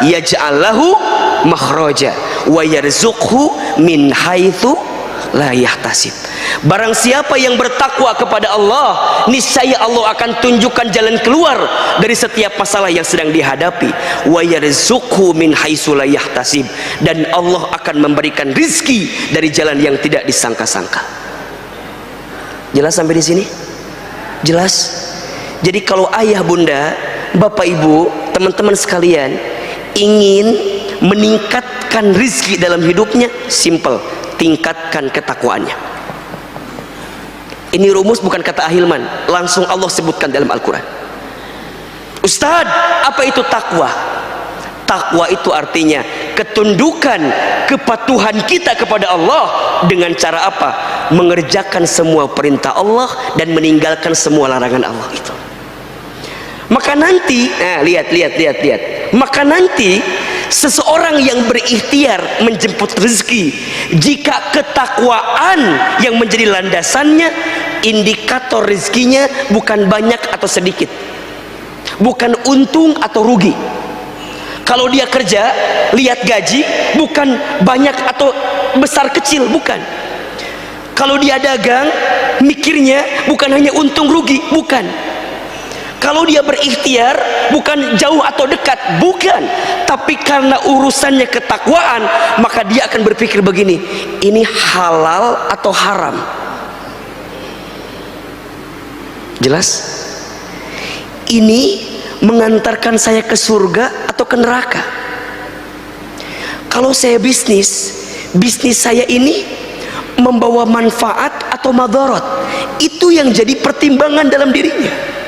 yaj'al lahu makhraja wa yarzuqhu min haitsu la yahtasib. Barang siapa yang bertakwa kepada Allah, niscaya Allah akan tunjukkan jalan keluar dari setiap masalah yang sedang dihadapi. Wa yarzuqhu min haitsu la yahtasib, dan Allah akan memberikan rizki dari jalan yang tidak disangka-sangka. Jelas sampai di sini? Jelas? Jadi kalau ayah bunda, bapak ibu, teman-teman sekalian ingin meningkatkan rizki dalam hidupnya, simple, tingkatkan ketakwaannya. Ini rumus bukan kata Ahilman, langsung Allah sebutkan dalam Al-Quran. Ustadz, apa itu takwa? Takwa itu artinya ketundukan, kepatuhan kita kepada Allah dengan cara apa? Mengerjakan semua perintah Allah dan meninggalkan semua larangan Allah itu. Maka nanti, lihat. Maka nanti seseorang yang berikhtiar menjemput rezeki, jika ketakwaan yang menjadi landasannya, indikator rezekinya bukan banyak atau sedikit, bukan untung atau rugi. Kalau dia kerja, lihat gaji, bukan banyak atau besar kecil, bukan. Kalau dia dagang, mikirnya bukan hanya untung rugi, bukan. Kalau dia berikhtiar, bukan jauh atau dekat, bukan. Tapi karena urusannya ketakwaan, maka dia akan berpikir begini, ini halal atau haram? Jelas? Ini mengantarkan saya ke surga atau ke neraka? Kalau saya bisnis saya ini membawa manfaat atau madarat, itu yang jadi pertimbangan dalam dirinya.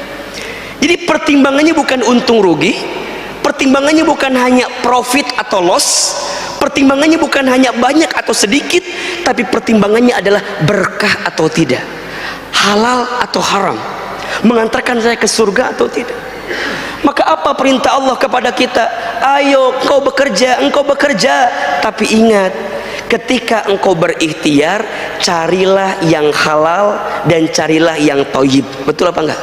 Jadi pertimbangannya bukan untung rugi, pertimbangannya bukan hanya profit atau loss, pertimbangannya bukan hanya banyak atau sedikit, tapi pertimbangannya adalah berkah atau tidak, halal atau haram, mengantarkan saya ke surga atau tidak. Maka apa perintah Allah kepada kita? Ayo engkau bekerja. Tapi ingat, ketika engkau berikhtiar, carilah yang halal dan carilah yang thayyib. Betul apa enggak?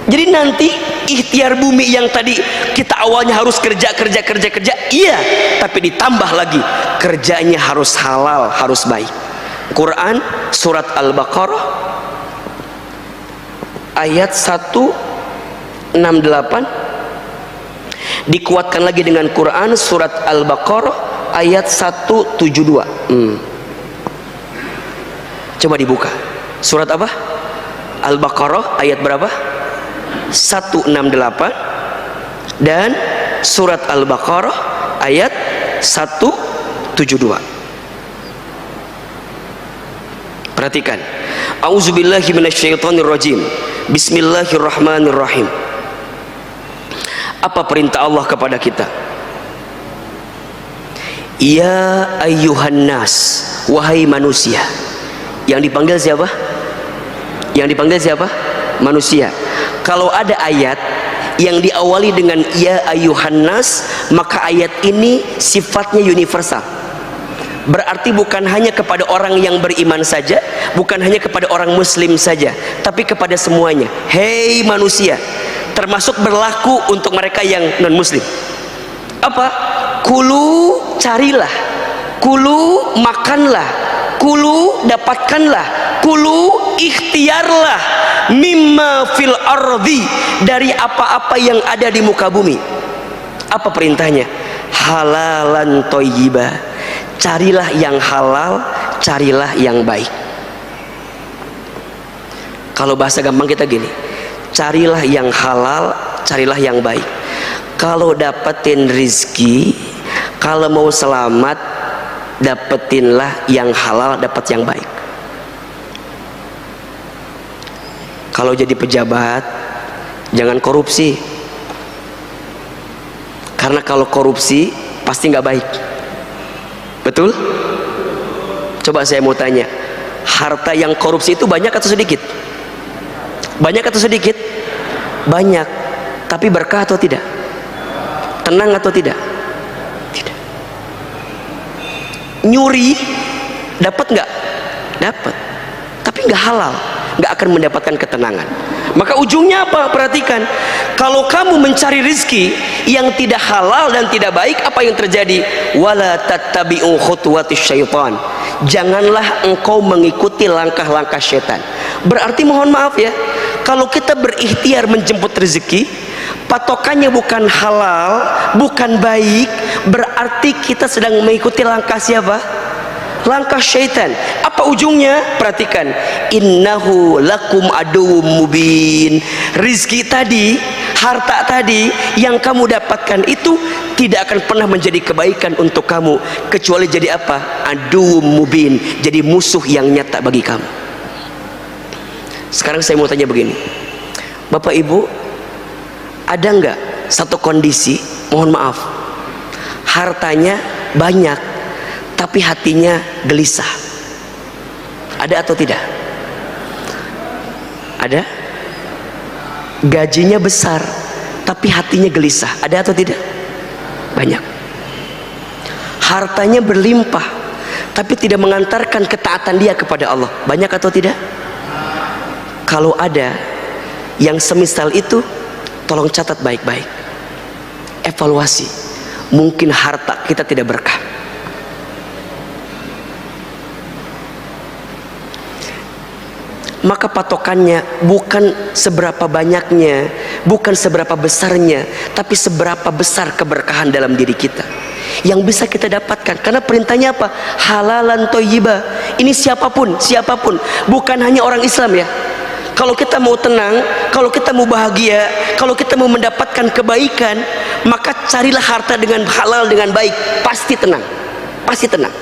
Jadi nanti ikhtiar bumi yang tadi kita awalnya harus kerja, iya, tapi ditambah lagi kerjanya harus halal, harus baik. Quran surat Al-Baqarah ayat 168 dikuatkan lagi dengan Quran surat Al-Baqarah ayat 172. Coba dibuka. Surat apa? Al-Baqarah ayat berapa? 168 dan surat Al-Baqarah ayat 172. Perhatikan. A'udzubillahi minasyaitonirrajim. Bismillahirrahmanirrahim. Apa perintah Allah kepada kita? Ya ayyuhan nas, wahai manusia. Yang dipanggil siapa? Manusia. Kalau ada ayat yang diawali dengan ya ayyuhan nas, maka ayat ini sifatnya universal. Berarti bukan hanya kepada orang yang beriman saja, bukan hanya kepada orang muslim saja, tapi kepada semuanya. Hei manusia, termasuk berlaku untuk mereka yang non muslim. Apa? Kulu, carilah. Kulu, makanlah. Kulu, dapatkanlah. Kulu, ikhtiarlah. Mimma fil ardi, dari apa-apa yang ada di muka bumi. Apa perintahnya? Halalan thayyibah. Carilah yang halal, carilah yang baik. Kalau bahasa gampang kita gini, carilah yang halal, carilah yang baik. Kalau dapetin rizki, kalau mau selamat, dapetinlah yang halal, dapat yang baik. Kalau jadi pejabat, jangan korupsi, karena kalau korupsi pasti nggak baik. Betul? Coba saya mau tanya, harta yang korupsi itu banyak atau sedikit? Banyak atau sedikit? Banyak. Tapi berkah atau tidak? Tenang atau tidak? Tidak. Nyuri dapat nggak? Dapat. Tapi nggak halal, nggak akan mendapatkan ketenangan. Maka ujungnya apa? Perhatikan, kalau kamu mencari rizki yang tidak halal dan tidak baik, apa yang terjadi? Wala tattabi'u khutuwatis syaitan. Janganlah engkau mengikuti langkah-langkah syaitan. Berarti mohon maaf ya, kalau kita berikhtiar menjemput rezeki, patokannya bukan halal, bukan baik, berarti kita sedang mengikuti langkah siapa? Langkah syaitan. Apa ujungnya? Perhatikan, innahu lakum aduwwum mubin. Rizki tadi, harta tadi yang kamu dapatkan itu tidak akan pernah menjadi kebaikan untuk kamu, kecuali jadi apa? Aduwwum mubin, jadi musuh yang nyata bagi kamu. Sekarang saya mau tanya begini, Bapak Ibu, ada nggak satu kondisi, mohon maaf, hartanya banyak tapi hatinya gelisah? Ada atau tidak? Ada? Gajinya besar tapi hatinya gelisah. Ada atau tidak? Banyak. Hartanya berlimpah tapi tidak mengantarkan ketaatan dia kepada Allah. Banyak atau tidak? Kalau ada yang semisal itu, tolong catat baik-baik, evaluasi. Mungkin harta kita tidak berkah. Maka patokannya bukan seberapa banyaknya, bukan seberapa besarnya, tapi seberapa besar keberkahan dalam diri kita yang bisa kita dapatkan. Karena perintahnya apa? Halalan thayyibah. Ini siapapun, bukan hanya orang Islam ya. Kalau kita mau tenang, kalau kita mau bahagia, kalau kita mau mendapatkan kebaikan, maka carilah harta dengan halal, dengan baik. Pasti tenang, pasti tenang.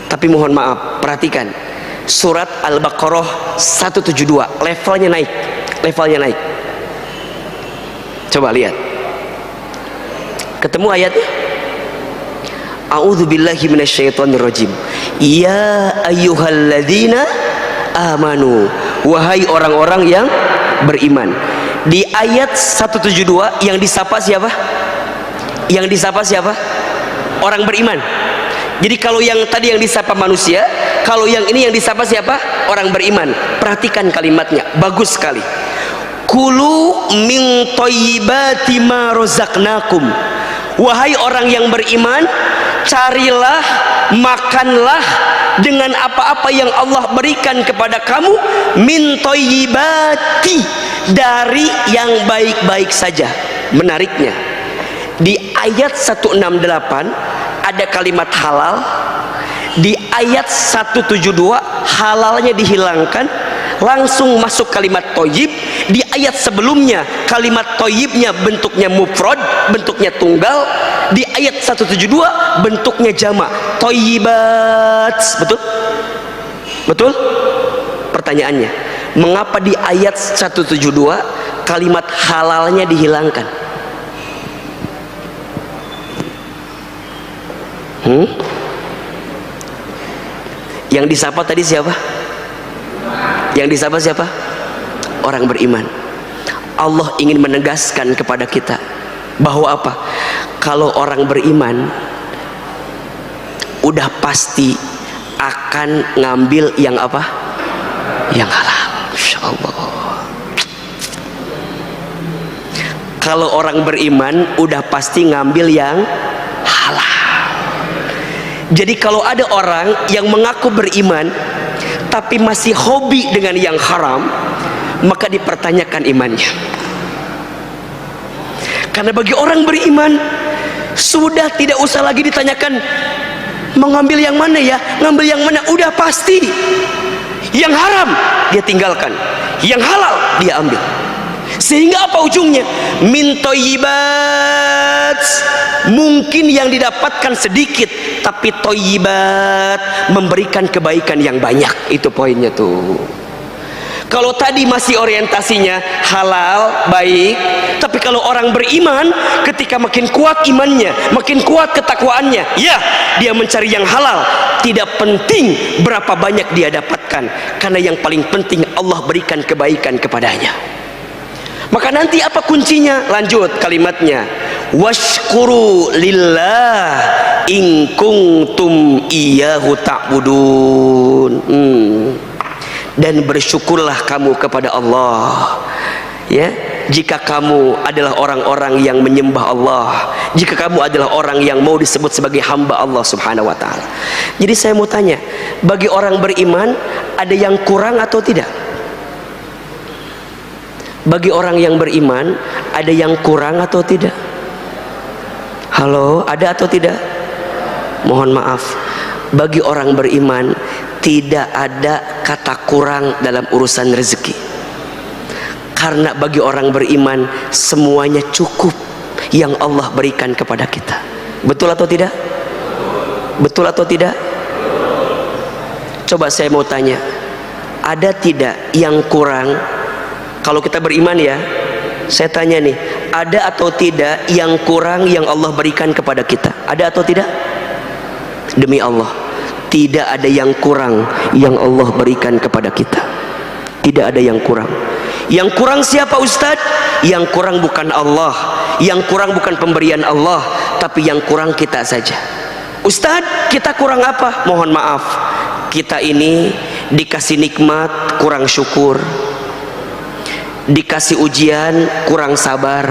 Tapi mohon maaf, perhatikan, surat Al-Baqarah 172, levelnya naik. Coba lihat, ketemu ayatnya? A'udzubillahi minasyaitonirrajim. Ya ayyuhalladzina amanu, wahai orang-orang yang beriman. Di ayat 172 yang disapa siapa? Yang disapa siapa? Orang beriman. Jadi kalau yang tadi yang disapa manusia, kalau yang ini yang disapa siapa? Orang beriman. Perhatikan kalimatnya, bagus sekali. Kulu min thayyibati ma razaqnakum. Wahai orang yang beriman, carilah, makanlah dengan apa-apa yang Allah berikan kepada kamu, min thayyibati, dari yang baik-baik saja. Menariknya, di ayat 168 ada kalimat halal, di ayat 172 halalnya dihilangkan, langsung masuk kalimat thayyib. Di ayat sebelumnya kalimat thayyibnya bentuknya mufrad, bentuknya tunggal. Di ayat 172 bentuknya jamak, thayyibat. Betul? Betul? Pertanyaannya, mengapa di ayat 172 kalimat halalnya dihilangkan? Yang disapa tadi siapa? Yang disapa siapa? Orang beriman. Allah ingin menegaskan kepada kita bahwa apa? Kalau orang beriman udah pasti akan ngambil yang apa? Yang halal. Insyaallah. Kalau orang beriman udah pasti ngambil yang halal. Jadi kalau ada orang yang mengaku beriman tapi masih hobi dengan yang haram, maka dipertanyakan imannya. Karena bagi orang beriman sudah tidak usah lagi ditanyakan mengambil yang mana ya, ngambil yang mana, udah pasti yang haram dia tinggalkan, yang halal dia ambil. Sehingga apa ujungnya? Min thayyibat. Mungkin yang didapatkan sedikit, tapi thayyibat memberikan kebaikan yang banyak. Itu poinnya tuh. Kalau tadi masih orientasinya halal, baik, tapi kalau orang beriman ketika makin kuat imannya, makin kuat ketakwaannya, ya, dia mencari yang halal. Tidak penting berapa banyak dia dapatkan, karena yang paling penting Allah berikan kebaikan kepadanya. Maka nanti apa kuncinya? Lanjut kalimatnya, washkuru lillah in kuntum iyyahu ta'budun. Dan bersyukurlah kamu kepada Allah, ya, jika kamu adalah orang-orang yang menyembah Allah, jika kamu adalah orang yang mau disebut sebagai hamba Allah subhanahu wa ta'ala. Jadi saya mau tanya, bagi orang beriman ada yang kurang atau tidak? Bagi orang yang beriman ada yang kurang atau tidak? Halo, ada atau tidak? Mohon maaf, bagi orang beriman tidak ada kata kurang dalam urusan rezeki. Karena bagi orang beriman semuanya cukup yang Allah berikan kepada kita. Betul atau tidak? Betul atau tidak? Coba saya mau tanya, ada tidak yang kurang? Kalau kita beriman ya, saya tanya nih, ada atau tidak yang kurang yang Allah berikan kepada kita? Ada atau tidak? Demi Allah, tidak ada yang kurang yang Allah berikan kepada kita. Tidak ada yang kurang. Yang kurang siapa Ustadz? Yang kurang bukan Allah, yang kurang bukan pemberian Allah, tapi yang kurang kita saja. Ustadz, kita kurang apa? Mohon maaf, kita ini dikasih nikmat kurang syukur, dikasih ujian kurang sabar,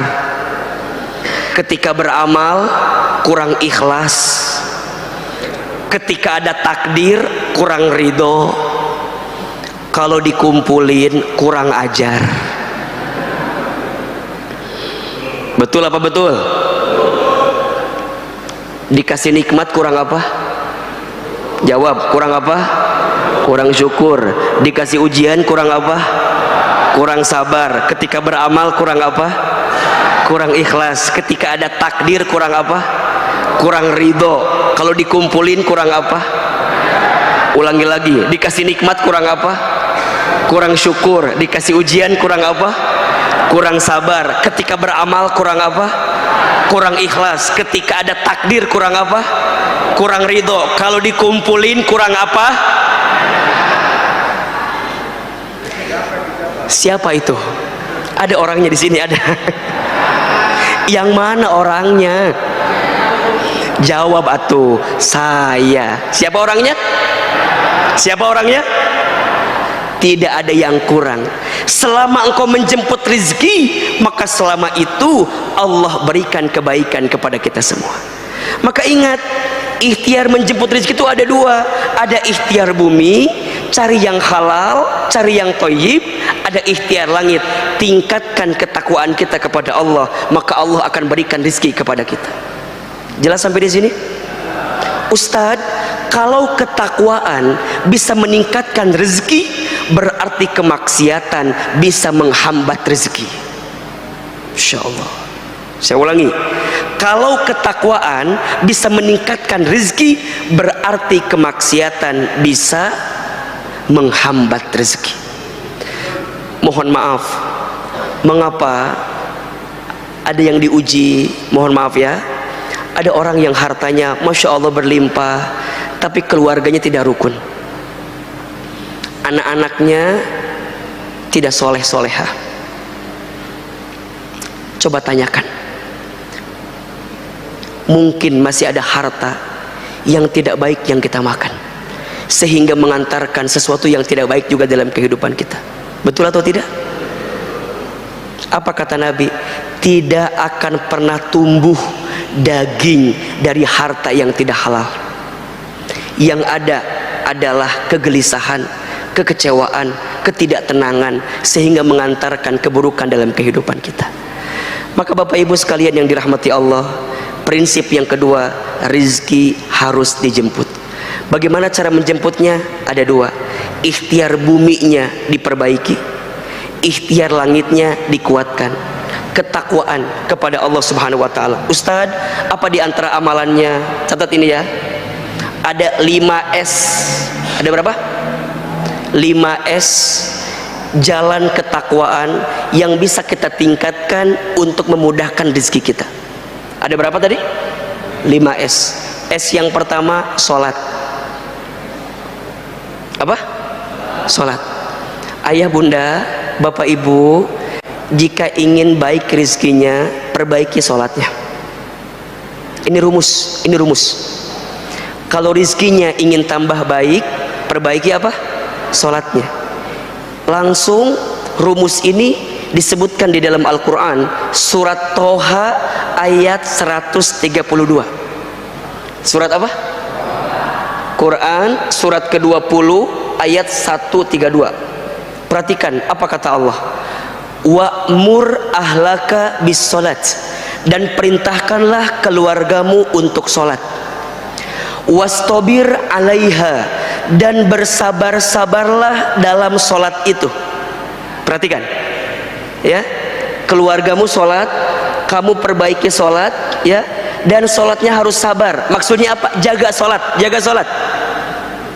ketika beramal kurang ikhlas, ketika ada takdir kurang ridho, kalau dikumpulin kurang ajar. Betul apa betul? Dikasih nikmat kurang apa? Jawab, kurang apa? Kurang syukur. Dikasih ujian kurang apa? Kurang sabar. Ketika beramal kurang apa? Kurang ikhlas. Ketika ada takdir kurang apa? Kurang ridho. Kalau dikumpulin kurang apa? Ulangi lagi, dikasih nikmat kurang apa? Kurang syukur. Dikasih ujian kurang apa? kurang sabar. Ketika beramal kurang apa? Kurang ikhlas. Ketika ada takdir kurang apa? Kurang ridho. Kalau dikumpulin kurang apa? Siapa itu? Ada orangnya di sini, ada. Yang mana orangnya? Jawab atuh. Saya. Siapa orangnya? Siapa orangnya? Tidak ada yang kurang. Selama engkau menjemput rezeki, maka selama itu Allah berikan kebaikan kepada kita semua. Maka ingat, ikhtiar menjemput rezeki itu ada dua. Ada ikhtiar bumi, cari yang halal, cari yang thayyib. Ada ikhtiar langit, tingkatkan ketakwaan kita kepada Allah, maka Allah akan berikan rezeki kepada kita. Jelas sampai di sini? Ustadz, kalau ketakwaan bisa meningkatkan rezeki, berarti kemaksiatan bisa menghambat rezeki. Insya Allah. Saya ulangi, kalau ketakwaan bisa meningkatkan rezeki, berarti kemaksiatan bisa menghambat rezeki. Mohon maaf, mengapa ada yang diuji? Mohon maaf ya, ada orang yang hartanya Masya Allah berlimpah, tapi keluarganya tidak rukun, anak-anaknya tidak soleh-solehah. Coba tanyakan, mungkin masih ada harta yang tidak baik yang kita makan, sehingga mengantarkan sesuatu yang tidak baik juga dalam kehidupan kita. Betul atau tidak? Apa kata Nabi? Tidak akan pernah tumbuh daging dari harta yang tidak halal. Yang ada adalah kegelisahan, kekecewaan, ketidaktenangan, sehingga mengantarkan keburukan dalam kehidupan kita. Maka Bapak Ibu sekalian yang dirahmati Allah, prinsip yang kedua, rizki harus dijemput. Bagaimana cara menjemputnya? Ada dua. Ikhtiar buminya diperbaiki, ikhtiar langitnya dikuatkan. Ketakwaan kepada Allah Subhanahu wa taala. Ustadz, apa di antara amalannya? Catat ini ya. Ada 5S. Ada berapa? 5S jalan ketakwaan yang bisa kita tingkatkan untuk memudahkan rezeki kita. Ada berapa tadi? 5S. S yang pertama, sholat. Apa? Sholat. Ayah bunda, bapak ibu, jika ingin baik rezekinya, perbaiki sholatnya. Ini rumus, ini rumus. Kalau rezekinya ingin tambah baik, perbaiki apa? Sholatnya. Langsung rumus ini disebutkan di dalam Al-Quran, surat Toha ayat 132. Surat apa? Quran surat ke-20 ayat 132. Perhatikan apa kata Allah. Wa'mur ahlaka bis salat, dan perintahkanlah keluargamu untuk salat. Wastabir alaiha, dan bersabar-sabarlah dalam salat itu. Perhatikan ya, keluargamu salat, kamu perbaiki salat ya, dan salatnya harus sabar. Maksudnya apa? Jaga salat, jaga salat.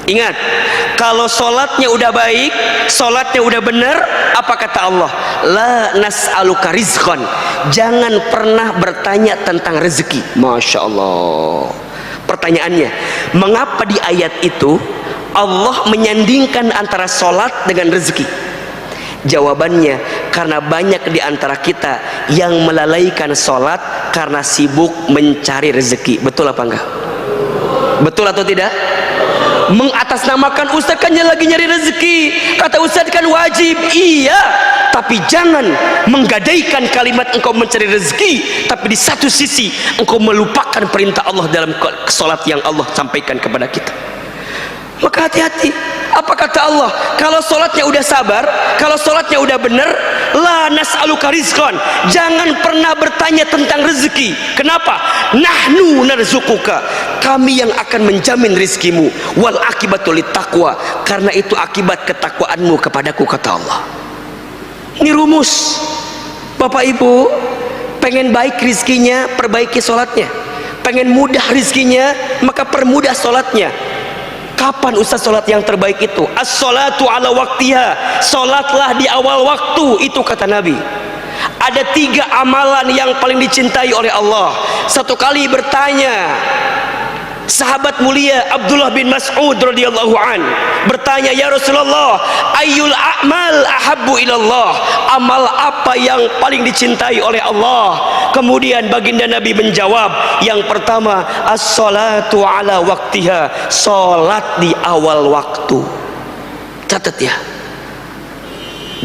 Ingat, kalau sholatnya udah baik, sholatnya udah benar, apa kata Allah? La nas'aluka rizqan, jangan pernah bertanya tentang rezeki. Masya Allah. Pertanyaannya, mengapa di ayat itu Allah menyandingkan antara sholat dengan rezeki? Jawabannya, karena banyak di antara kita yang melalaikan sholat karena sibuk mencari rezeki. Betul apa enggak? Betul atau tidak? Mengatasnamakan Ustaz kan lagi nyari rezeki, kata Ustaz kan wajib. Iya, tapi jangan menggadaikan kalimat engkau mencari rezeki, tapi di satu sisi engkau melupakan perintah Allah dalam salat yang Allah sampaikan kepada kita. Maka hati-hati. Apa kata Allah? Kalau salatnya udah sabar, kalau salatnya udah benar, la nas'aluka rizqan, jangan pernah bertanya tentang rezeki. Kenapa? Nahnu narzuquka, kami yang akan menjamin rizkimu. Wal akibatul taqwa, karena itu akibat ketakwaanmu kepadaku, kata Allah. Ini rumus. Bapak Ibu, pengen baik rizkinya, perbaiki salatnya. Pengen mudah rizkinya, maka permudah salatnya. Kapan Ustaz sholat yang terbaik itu? As-sholatu ala waktiha, sholatlah di awal waktu, itu kata Nabi. ada 3 amalan yang paling dicintai oleh Allah. Satu kali bertanya sahabat mulia Abdullah bin Mas'ud radhiyallahu an, bertanya, ya Rasulullah, ayyul a'mal ahabbu ilallah, amal apa yang paling dicintai oleh Allah? Kemudian baginda Nabi menjawab, yang pertama as-salatu ala waktiha, salat di awal waktu. Catat ya,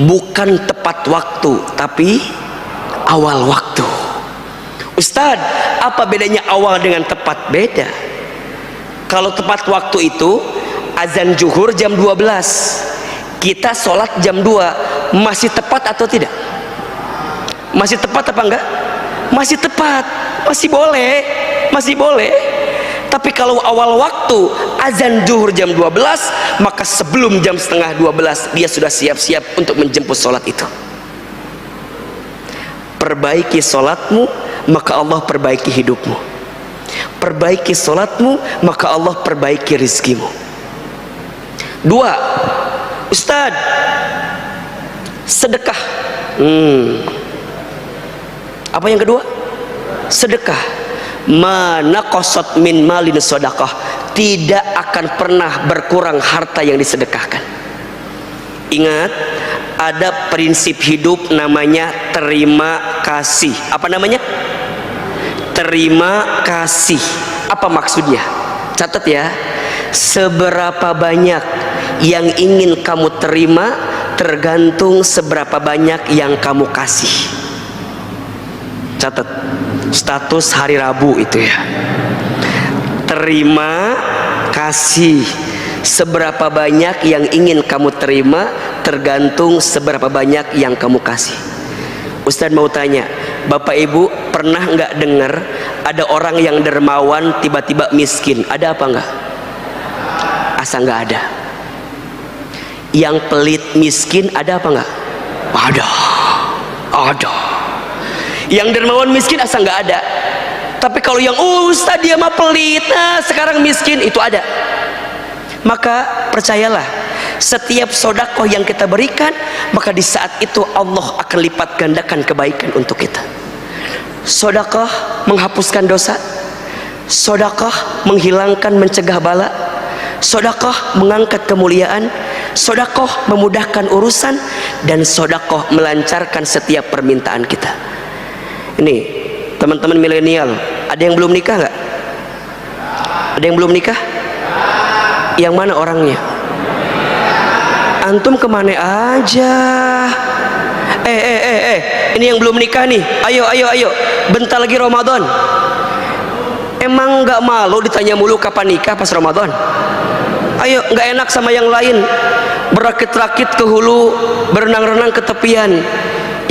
bukan tepat waktu tapi awal waktu. Ustadz, apa bedanya awal dengan tepat? Beda. Kalau tepat waktu itu azan zuhur jam 12, kita sholat jam 2, masih tepat atau tidak? Masih tepat apa enggak? Masih tepat, masih boleh, masih boleh. Tapi kalau awal waktu azan zuhur jam 12, maka sebelum jam setengah 12 dia sudah siap-siap untuk menjemput sholat itu. Perbaiki sholatmu, maka Allah perbaiki hidupmu. Perbaiki sholatmu, maka Allah perbaiki rizkimu. 2, Ustadz, sedekah. Apa yang kedua? Sedekah. Mana qasat min malin sedekah, tidak akan pernah berkurang harta yang disedekahkan. Ingat, ada prinsip hidup namanya terima kasih. Apa namanya? Terima kasih. Apa maksudnya? Catat ya, seberapa banyak yang ingin kamu terima tergantung seberapa banyak yang kamu kasih. Catat, status hari Rabu itu ya, terima kasih. Seberapa banyak yang ingin kamu terima tergantung seberapa banyak yang kamu kasih. Ustadz mau tanya, Bapak Ibu pernah nggak dengar ada orang yang dermawan tiba-tiba miskin? Ada apa enggak? Asa nggak ada. Yang pelit miskin ada apa enggak? Ada. Ada. Yang dermawan miskin asa nggak ada. Tapi kalau yang Ustadz dia mah pelit, nah sekarang miskin, itu ada. Maka percayalah, setiap sodakoh yang kita berikan, maka di saat itu Allah akan lipat gandakan kebaikan untuk kita. Sodakoh menghapuskan dosa, sodakoh menghilangkan mencegah bala, sodakoh mengangkat kemuliaan, sodakoh memudahkan urusan, dan sodakoh melancarkan setiap permintaan kita. Ini teman-teman milenial, ada yang belum nikah nggak? Ada yang belum nikah? Yang mana orangnya? Antum kemana aja? Ini yang belum nikah nih, ayo, bentar lagi Ramadan. Emang nggak malu ditanya mulu kapan nikah pas Ramadan? Ayo, nggak enak sama yang lain, berakit-rakit ke hulu, berenang-renang ke tepian.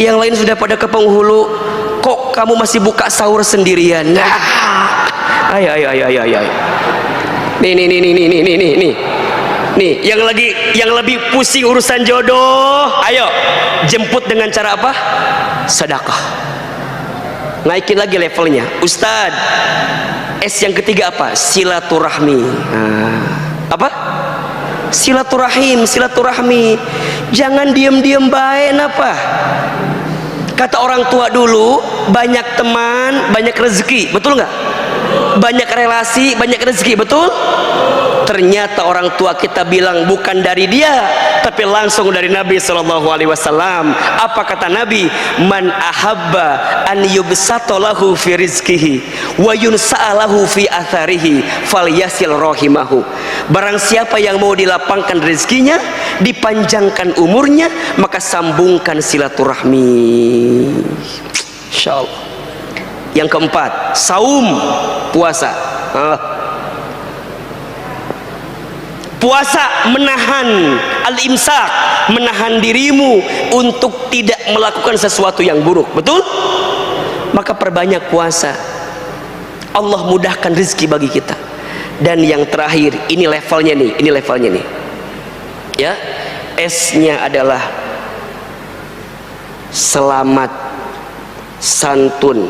Yang lain sudah pada ke penghulu, kok kamu masih buka sahur sendirian? Nah, ayo. Nih, yang lebih pusing urusan jodoh, ayo jemput dengan cara apa? Sedekah. Naikin lagi levelnya. Ustadz, S yang ketiga apa? Silaturahmi. Apa? Silaturahim, silaturahmi. Jangan diem-diem baik apa? Kata orang tua dulu, banyak teman, banyak rezeki. Betul nggak? Banyak relasi, banyak rezeki. Betul? Ternyata orang tua kita bilang bukan dari dia, tapi langsung dari Nabi SAW. Apa kata Nabi? Man ahabba an yubsata lahu fi rizkihi wa yunsa'alahu fi atharihi falyasil rahimahu. Barang siapa yang mau dilapangkan rezekinya, dipanjangkan umurnya, maka sambungkan silaturahmi. Insyaallah. Yang keempat, saum, puasa. Puasa menahan al-imsak, menahan dirimu untuk tidak melakukan sesuatu yang buruk. Betul? Maka perbanyak puasa. Allah mudahkan rezeki bagi kita. Dan yang terakhir, ini levelnya nih, ya, S-nya adalah selamat santun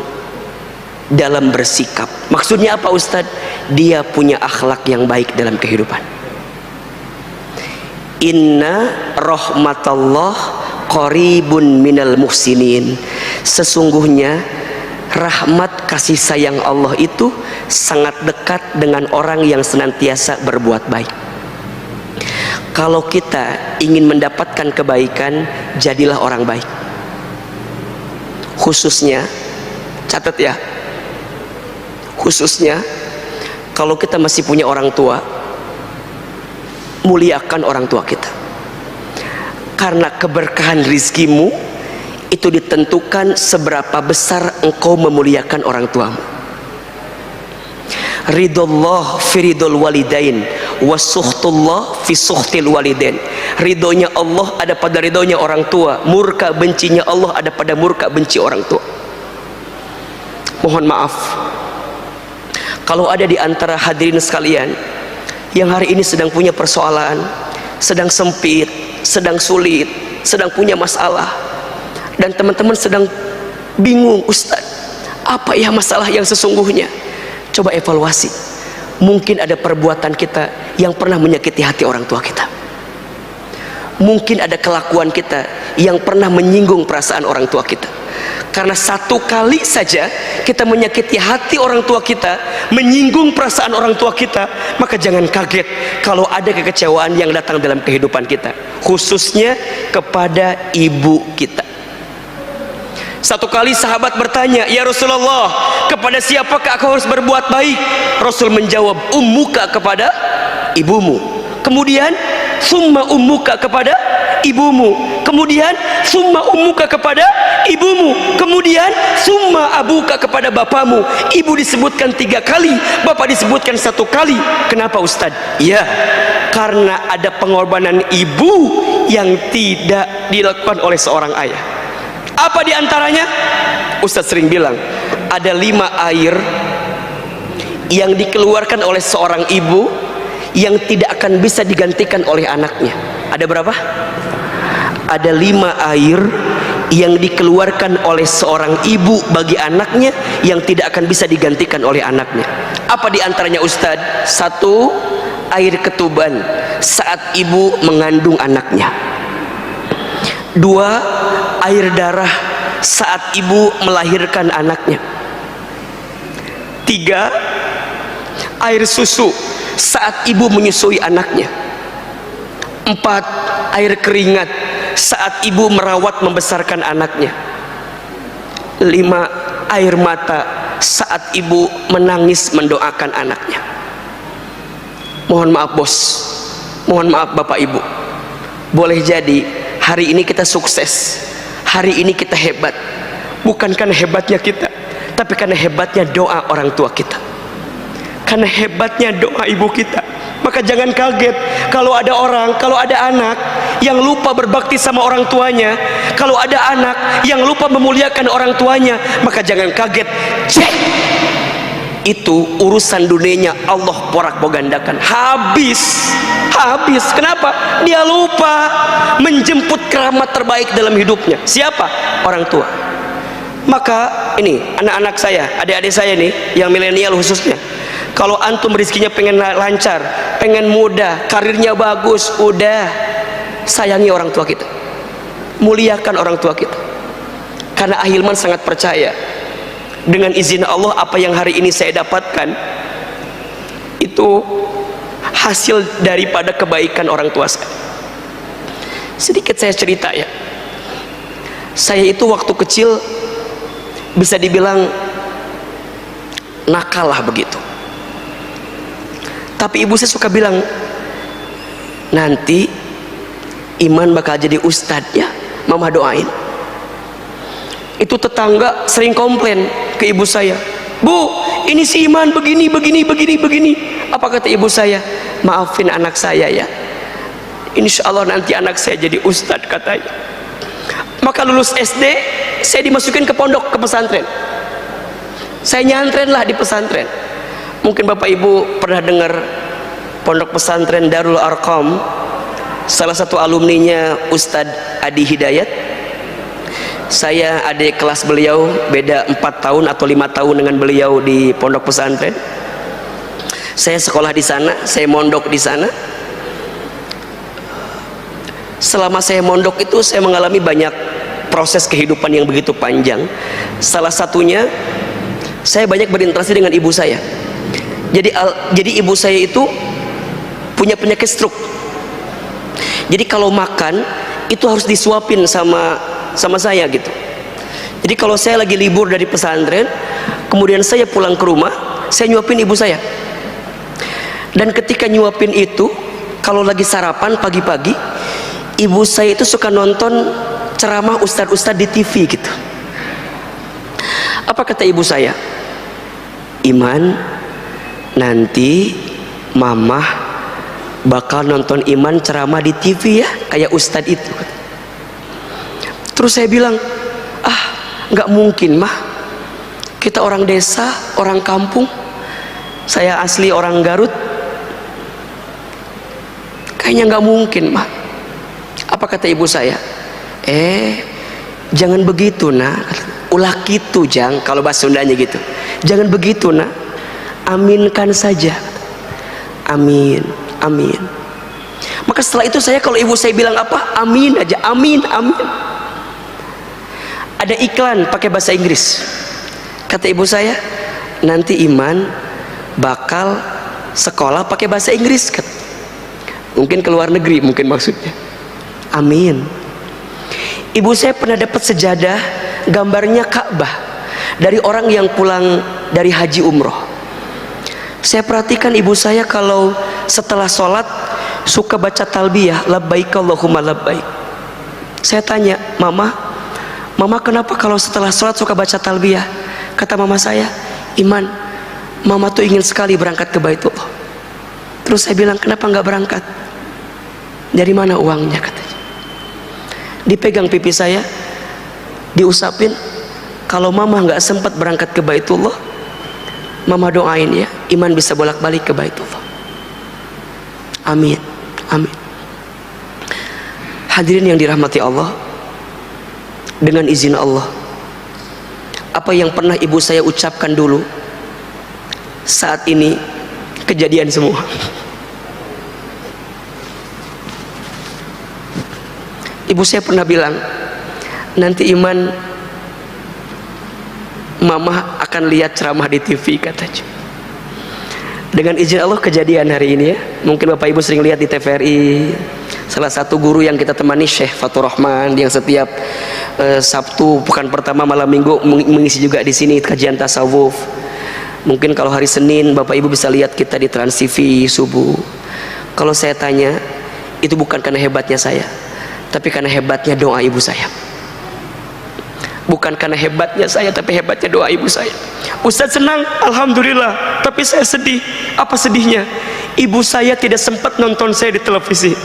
dalam bersikap. Maksudnya apa Ustadz? Dia punya akhlak yang baik dalam kehidupan. Inna rahmatallah qaribun minal muhsinin. Sesungguhnya rahmat kasih sayang Allah itu sangat dekat dengan orang yang senantiasa berbuat baik. Kalau kita ingin mendapatkan kebaikan, jadilah orang baik. Khususnya, catat ya, khususnya kalau kita masih punya orang tua, muliakan orang tua kita. Karena keberkahan rizkimu itu ditentukan seberapa besar engkau memuliakan orang tuamu. Ridullah fi ridul walidain wa sukhtullah fi sukhtil walidain. Ridhonya Allah ada pada ridhonya orang tua, murka bencinya Allah ada pada murka benci orang tua. Mohon maaf kalau ada di antara hadirin sekalian yang hari ini sedang punya persoalan, sedang sempit, sedang sulit, sedang punya masalah, dan teman-teman sedang bingung, Ustaz, apa ya masalah yang sesungguhnya? Coba evaluasi. Mungkin ada perbuatan kita yang pernah menyakiti hati orang tua kita. Mungkin ada kelakuan kita yang pernah menyinggung perasaan orang tua kita. Karena satu kali saja kita menyakiti hati orang tua kita, menyinggung perasaan orang tua kita, maka jangan kaget kalau ada kekecewaan yang datang dalam kehidupan kita, khususnya kepada ibu kita. Satu kali sahabat bertanya, "Ya Rasulullah, kepada siapakah aku harus berbuat baik?" Rasul menjawab, "Ummuka," kepada ibumu. Kemudian, "Summa ummuka," kepada ibumu. Kemudian, "Summa ummuka," kepada ibumu. Kemudian, "Summa abuka," kepada bapamu. Ibu disebutkan 3 kali, bapak disebutkan 1 kali. Kenapa Ustaz? Ya, karena ada pengorbanan ibu yang tidak dilakukan oleh seorang ayah. Apa diantaranya? Ustaz sering bilang ada 5 air yang dikeluarkan oleh seorang ibu yang tidak akan bisa digantikan oleh anaknya. Ada berapa? Ada 5 air yang dikeluarkan oleh seorang ibu bagi anaknya yang tidak akan bisa digantikan oleh anaknya. Apa diantaranya Ustaz? 1, air ketuban saat ibu mengandung anaknya. 2, air darah saat ibu melahirkan anaknya. 3, air susu saat ibu menyusui anaknya. 4, air keringat saat ibu merawat membesarkan anaknya. 5, air mata saat ibu menangis mendoakan anaknya. Mohon maaf bos, mohon maaf bapak ibu, boleh jadi hari ini kita sukses, hari ini kita hebat, bukan karena hebatnya kita, tapi karena hebatnya doa orang tua kita, karena hebatnya doa ibu kita. Maka jangan kaget kalau ada orang, kalau ada anak yang lupa berbakti sama orang tuanya, kalau ada anak yang lupa memuliakan orang tuanya, maka jangan kaget. Cek, itu urusan dunianya Allah porak-pogandakan, habis. Kenapa? Dia lupa menjemput keramat terbaik dalam hidupnya. Siapa? Orang tua. Maka ini anak-anak saya, adik-adik saya nih yang milenial khususnya, kalau antum rezekinya pengen lancar, pengen mudah, karirnya bagus, udah sayangi orang tua kita, muliakan orang tua kita. Karena Ahilman sangat percaya dengan izin Allah, apa yang hari ini saya dapatkan itu hasil daripada kebaikan orang tua saya. Sedikit saya cerita ya, saya itu waktu kecil bisa dibilang nakal lah begitu. Tapi ibu saya suka bilang, nanti Iman bakal jadi ustadz ya, mama doain. Itu tetangga sering komplain ke ibu saya, "Bu, ini si Iman begini. Apa kata ibu saya? Maafin anak saya ya, insya Allah nanti anak saya jadi ustadz," katanya. Maka lulus SD, saya dimasukin ke pondok, ke pesantren. Saya nyantren lah di pesantren. Mungkin bapak ibu pernah dengar pondok pesantren Darul Arqam. Salah satu alumninya Ustadz Adi Hidayat. Saya adik kelas beliau, beda 4 tahun atau 5 tahun dengan beliau di pondok pesantren. Saya sekolah di sana, saya mondok di sana. Selama saya mondok itu saya mengalami banyak proses kehidupan yang begitu panjang. Salah satunya saya banyak berinteraksi dengan ibu saya. Jadi ibu saya itu punya penyakit stroke. Jadi kalau makan itu harus disuapin sama saya gitu. Jadi kalau saya lagi libur dari pesantren, kemudian saya pulang ke rumah, saya nyuapin ibu saya. Dan ketika nyuapin itu, kalau lagi sarapan pagi-pagi, ibu saya itu suka nonton ceramah ustadz-ustadz di TV gitu. Apa kata ibu saya? Iman, nanti mamah bakal nonton Iman ceramah di TV ya, kayak ustadz itu. Terus saya bilang, nggak mungkin mah, kita orang desa, orang kampung, saya asli orang Garut, kayaknya nggak mungkin mah. Apa kata ibu saya? Jangan begitu nak, ulah gitu jang, kalau bahasa Sundanya gitu. Jangan begitu nak, aminkan saja. Amin, amin. Maka setelah itu saya, kalau ibu saya bilang apa, amin aja, amin, amin. Ada iklan pakai bahasa Inggris. Kata ibu saya, nanti Iman bakal sekolah pakai bahasa Inggris. Mungkin ke luar negeri, mungkin maksudnya. Amin. Ibu saya pernah dapat sejadah gambarnya Ka'bah dari orang yang pulang dari haji umroh. Saya perhatikan ibu saya kalau setelah sholat suka baca talbiyah, labbaik Allahumma labbaik. Saya tanya, Mama kenapa kalau setelah sholat suka baca talbiyah? Kata mama saya, Iman, Mama tuh ingin sekali berangkat ke Baitullah. Terus saya bilang, kenapa nggak berangkat? Dari mana uangnya? Katanya. Dipegang pipi saya, diusapin. Kalau Mama nggak sempat berangkat ke Baitullah, Mama doain ya, Iman bisa bolak-balik ke Baitullah. Amin, amin. Hadirin yang dirahmati Allah, dengan izin Allah, apa yang pernah ibu saya ucapkan dulu, saat ini kejadian semua. Ibu saya pernah bilang, nanti Iman, Mama akan lihat ceramah di TV katanya. Dengan izin Allah kejadian hari ini ya. Mungkin Bapak Ibu sering lihat di TVRI, salah satu guru yang kita temani, Syekh Fatur Rahman, yang setiap Sabtu pekan pertama malam minggu mengisi juga di sini kajian tasawuf. Mungkin kalau hari Senin Bapak Ibu bisa lihat kita di Trans TV subuh. Kalau saya tanya, itu bukan karena hebatnya saya, tapi karena hebatnya doa ibu saya. Bukan karena hebatnya saya, tapi hebatnya doa ibu saya. Ustadz senang, alhamdulillah, tapi saya sedih. Apa sedihnya? Ibu saya tidak sempat nonton saya di televisi,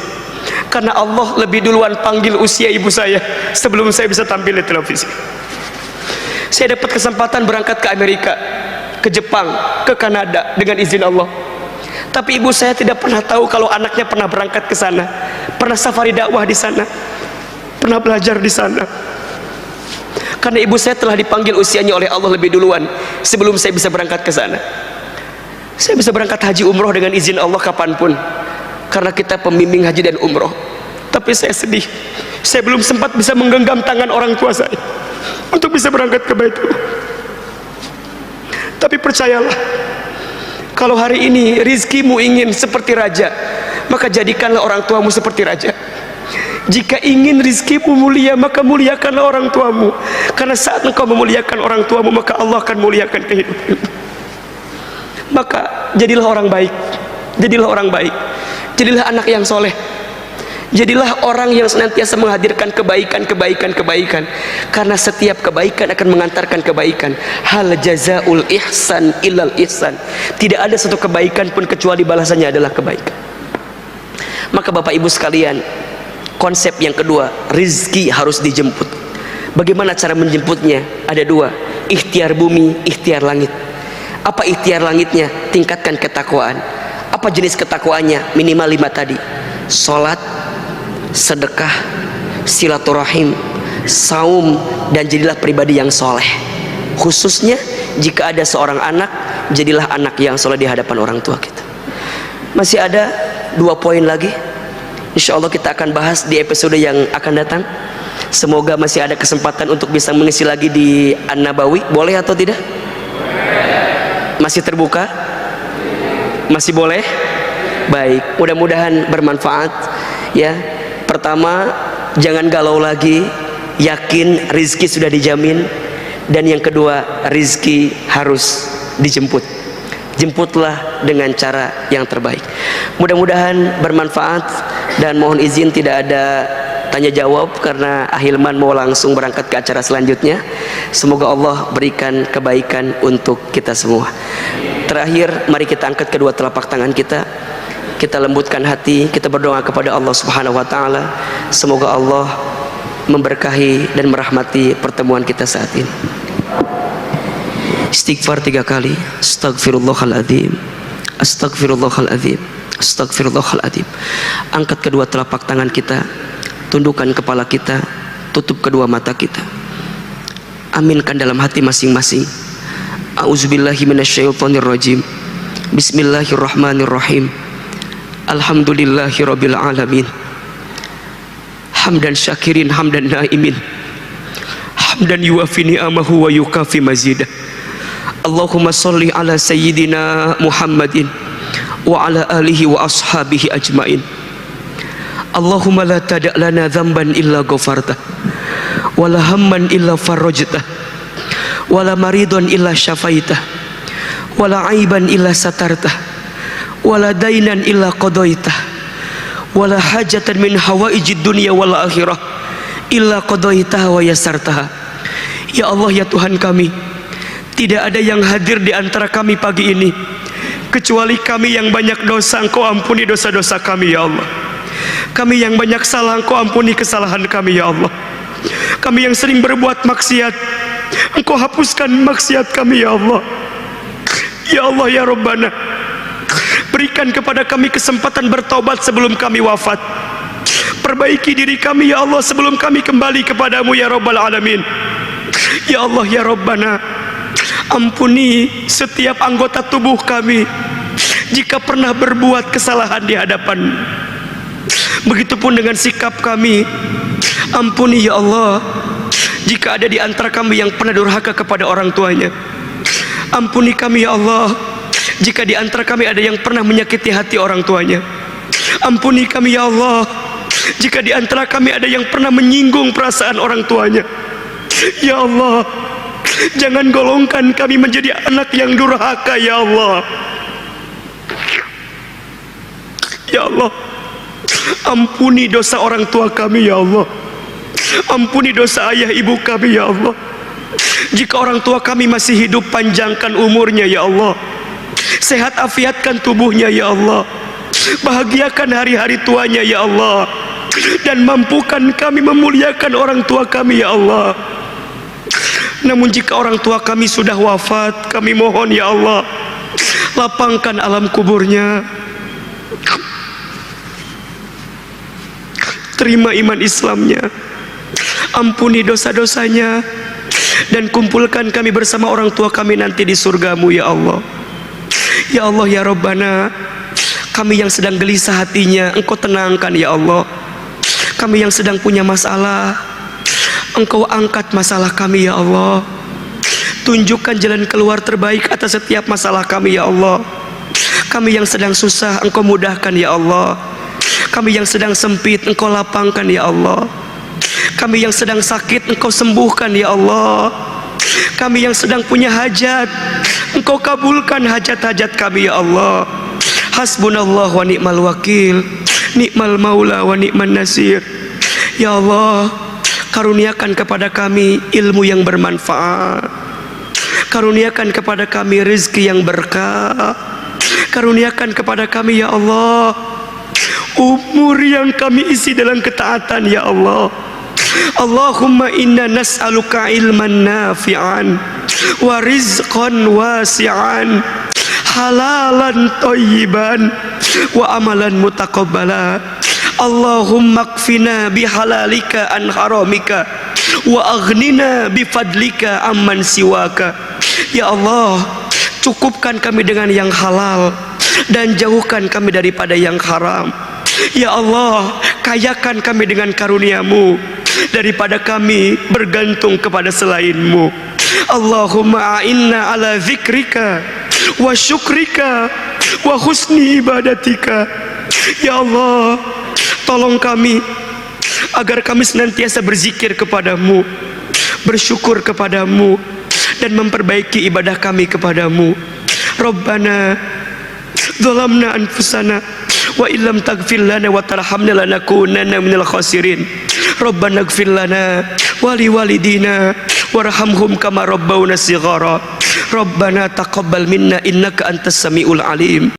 karena Allah lebih duluan panggil usia ibu saya sebelum saya bisa tampil di televisi. Saya dapat kesempatan berangkat ke Amerika, ke Jepang, ke Kanada dengan izin Allah. Tapi ibu saya tidak pernah tahu kalau anaknya pernah berangkat ke sana, pernah safari dakwah di sana, pernah belajar di sana. Karena ibu saya telah dipanggil usianya oleh Allah lebih duluan sebelum saya bisa berangkat ke sana. Saya bisa berangkat haji umroh dengan izin Allah kapanpun, karena kita pembimbing haji dan umroh. Tapi saya sedih, saya belum sempat bisa menggenggam tangan orang tua saya untuk bisa berangkat ke Baitullah. Tapi percayalah, kalau hari ini rizkimu ingin seperti raja, maka jadikanlah orang tuamu seperti raja. Jika ingin rizkimu mulia, maka muliakanlah orang tuamu, karena saat engkau memuliakan orang tuamu, maka Allah akan muliakan kehidupanmu. Maka jadilah orang baik, jadilah orang baik, jadilah anak yang soleh, jadilah orang yang senantiasa menghadirkan kebaikan, kebaikan, kebaikan, karena setiap kebaikan akan mengantarkan kebaikan. Hal jazaul ihsan illal ihsan. Tidak ada satu kebaikan pun kecuali balasannya adalah kebaikan. Maka Bapak Ibu sekalian, konsep yang kedua, rizki harus dijemput. Bagaimana cara menjemputnya? Ada dua, ikhtiar bumi, ikhtiar langit. Apa ikhtiar langitnya? Tingkatkan ketakwaan. Apa jenis ketakwaannya? Minimal 5 tadi: sholat, sedekah, silaturahim, saum, dan jadilah pribadi yang soleh. Khususnya jika ada seorang anak, jadilah anak yang soleh di hadapan orang tua kita. Masih ada 2 poin lagi. Insya Allah kita akan bahas di episode yang akan datang. Semoga masih ada kesempatan untuk bisa mengisi lagi di An-Nabawi. Boleh atau tidak? Masih terbuka? Masih boleh? Baik, mudah-mudahan bermanfaat ya. Pertama, jangan galau lagi, yakin rizki sudah dijamin. Dan yang kedua, rizki harus dijemput. Jemputlah dengan cara yang terbaik. Mudah-mudahan bermanfaat, dan mohon izin tidak ada tanya jawab karena Ahilman mau langsung berangkat ke acara selanjutnya. Semoga Allah berikan kebaikan untuk kita semua. Terakhir, mari kita angkat kedua telapak tangan kita, kita lembutkan hati, kita berdoa kepada Allah Subhanahu wa taala. Semoga Allah memberkahi dan merahmati pertemuan kita saat ini. Istighfar 3 kali. Astagfirullahaladzim, astagfirullahaladzim, astagfirullahaladzim. Angkat kedua telapak tangan kita, tundukkan kepala kita, tutup kedua mata kita, aminkan dalam hati masing-masing. A'udzubillahi minasyaitonirrajim. Bismillahirrahmanirrahim. Alhamdulillahirabbil alamin. Hamdan syakirin, hamdan naimin, hamdan yuwafi ni'amahu wa yukafi mazidah. Allahumma salli ala sayyidina Muhammadin wa ala alihi wa ashabihi ajmain. Allahumma la tada' lana dhanban illa ghafartah, wa la hamman illa farajtah, wa la maridun illa syafaitah, wa la aiban illa satartah, wa la dainan illa qadaitah, wa la hajatan min hawaijid dunya wal akhirah illa qadaitah wa yasartah. Ya Allah, ya Tuhan kami, tidak ada yang hadir di antara kami pagi ini kecuali kami yang banyak dosa. Engkau ampuni dosa-dosa kami ya Allah. Kami yang banyak salah, Engkau ampuni kesalahan kami ya Allah. Kami yang sering berbuat maksiat, Engkau hapuskan maksiat kami ya Allah. Ya Allah ya Rabbana, berikan kepada kami kesempatan bertaubat sebelum kami wafat. Perbaiki diri kami ya Allah sebelum kami kembali kepadamu ya Rabbal Alamin. Ya Allah ya Rabbana, ampuni setiap anggota tubuh kami jika pernah berbuat kesalahan di hadapan. Begitupun dengan sikap kami. Ampuni ya Allah jika ada di antara kami yang pernah durhaka kepada orang tuanya. Ampuni kami ya Allah jika di antara kami ada yang pernah menyakiti hati orang tuanya. Ampuni kami ya Allah jika di antara kami ada yang pernah menyinggung perasaan orang tuanya. Ya Allah, jangan golongkan kami menjadi anak yang durhaka ya Allah. Ya Allah, ampuni dosa orang tua kami ya Allah. Ampuni dosa ayah ibu kami ya Allah. Jika orang tua kami masih hidup, panjangkan umurnya ya Allah. Sehat afiatkan tubuhnya ya Allah. Bahagiakan hari-hari tuanya ya Allah. Dan mampukan kami memuliakan orang tua kami ya Allah. Namun jika orang tua kami sudah wafat, kami mohon ya Allah, lapangkan alam kuburnya. Terima iman Islamnya, ampuni dosa-dosanya, dan kumpulkan kami bersama orang tua kami nanti di surgamu ya Allah. Ya Allah ya Rabbana, kami yang sedang gelisah hatinya, Engkau tenangkan ya Allah. Kami yang sedang punya masalah, Engkau angkat masalah kami ya Allah. Tunjukkan jalan keluar terbaik atas setiap masalah kami ya Allah. Kami yang sedang susah, Engkau mudahkan ya Allah. Kami yang sedang sempit, Engkau lapangkan ya Allah. Kami yang sedang sakit, Engkau sembuhkan ya Allah. Kami yang sedang punya hajat, Engkau kabulkan hajat-hajat kami ya Allah. Hasbunallah wa ni'mal wakil, ni'mal maula wa ni'man nasir. Ya Allah, karuniakan kepada kami ilmu yang bermanfaat. Karuniakan kepada kami rezeki yang berkah. Karuniakan kepada kami ya Allah umur yang kami isi dalam ketaatan ya Allah. Allahumma inna nas'aluka ilman nafi'an wa rizqan wasi'an, halalan thayyiban wa amalan mutaqabbala. Allahumma kfina bihalalika an haramika wa aghnina bifadlika amman siwaka. Ya Allah, cukupkan kami dengan yang halal dan jauhkan kami daripada yang haram. Ya Allah, kayakan kami dengan karunia-Mu daripada kami bergantung kepada selain-Mu. Allahumma a'inna ala zikrika wa syukrika wa husni ibadatika. Ya Allah, tolong kami agar kami senantiasa berzikir kepadamu, bersyukur kepadamu, dan memperbaiki ibadah kami kepadamu. Rabbana zalamna anfusana wa illam taghfir lana wa tarhamna lanakunanna minal khasirin. Rabbana ighfir lana wa liwalidina warhamhum kama rabbawna shighara. Rabbana taqabbal minna innaka antas samiul alim.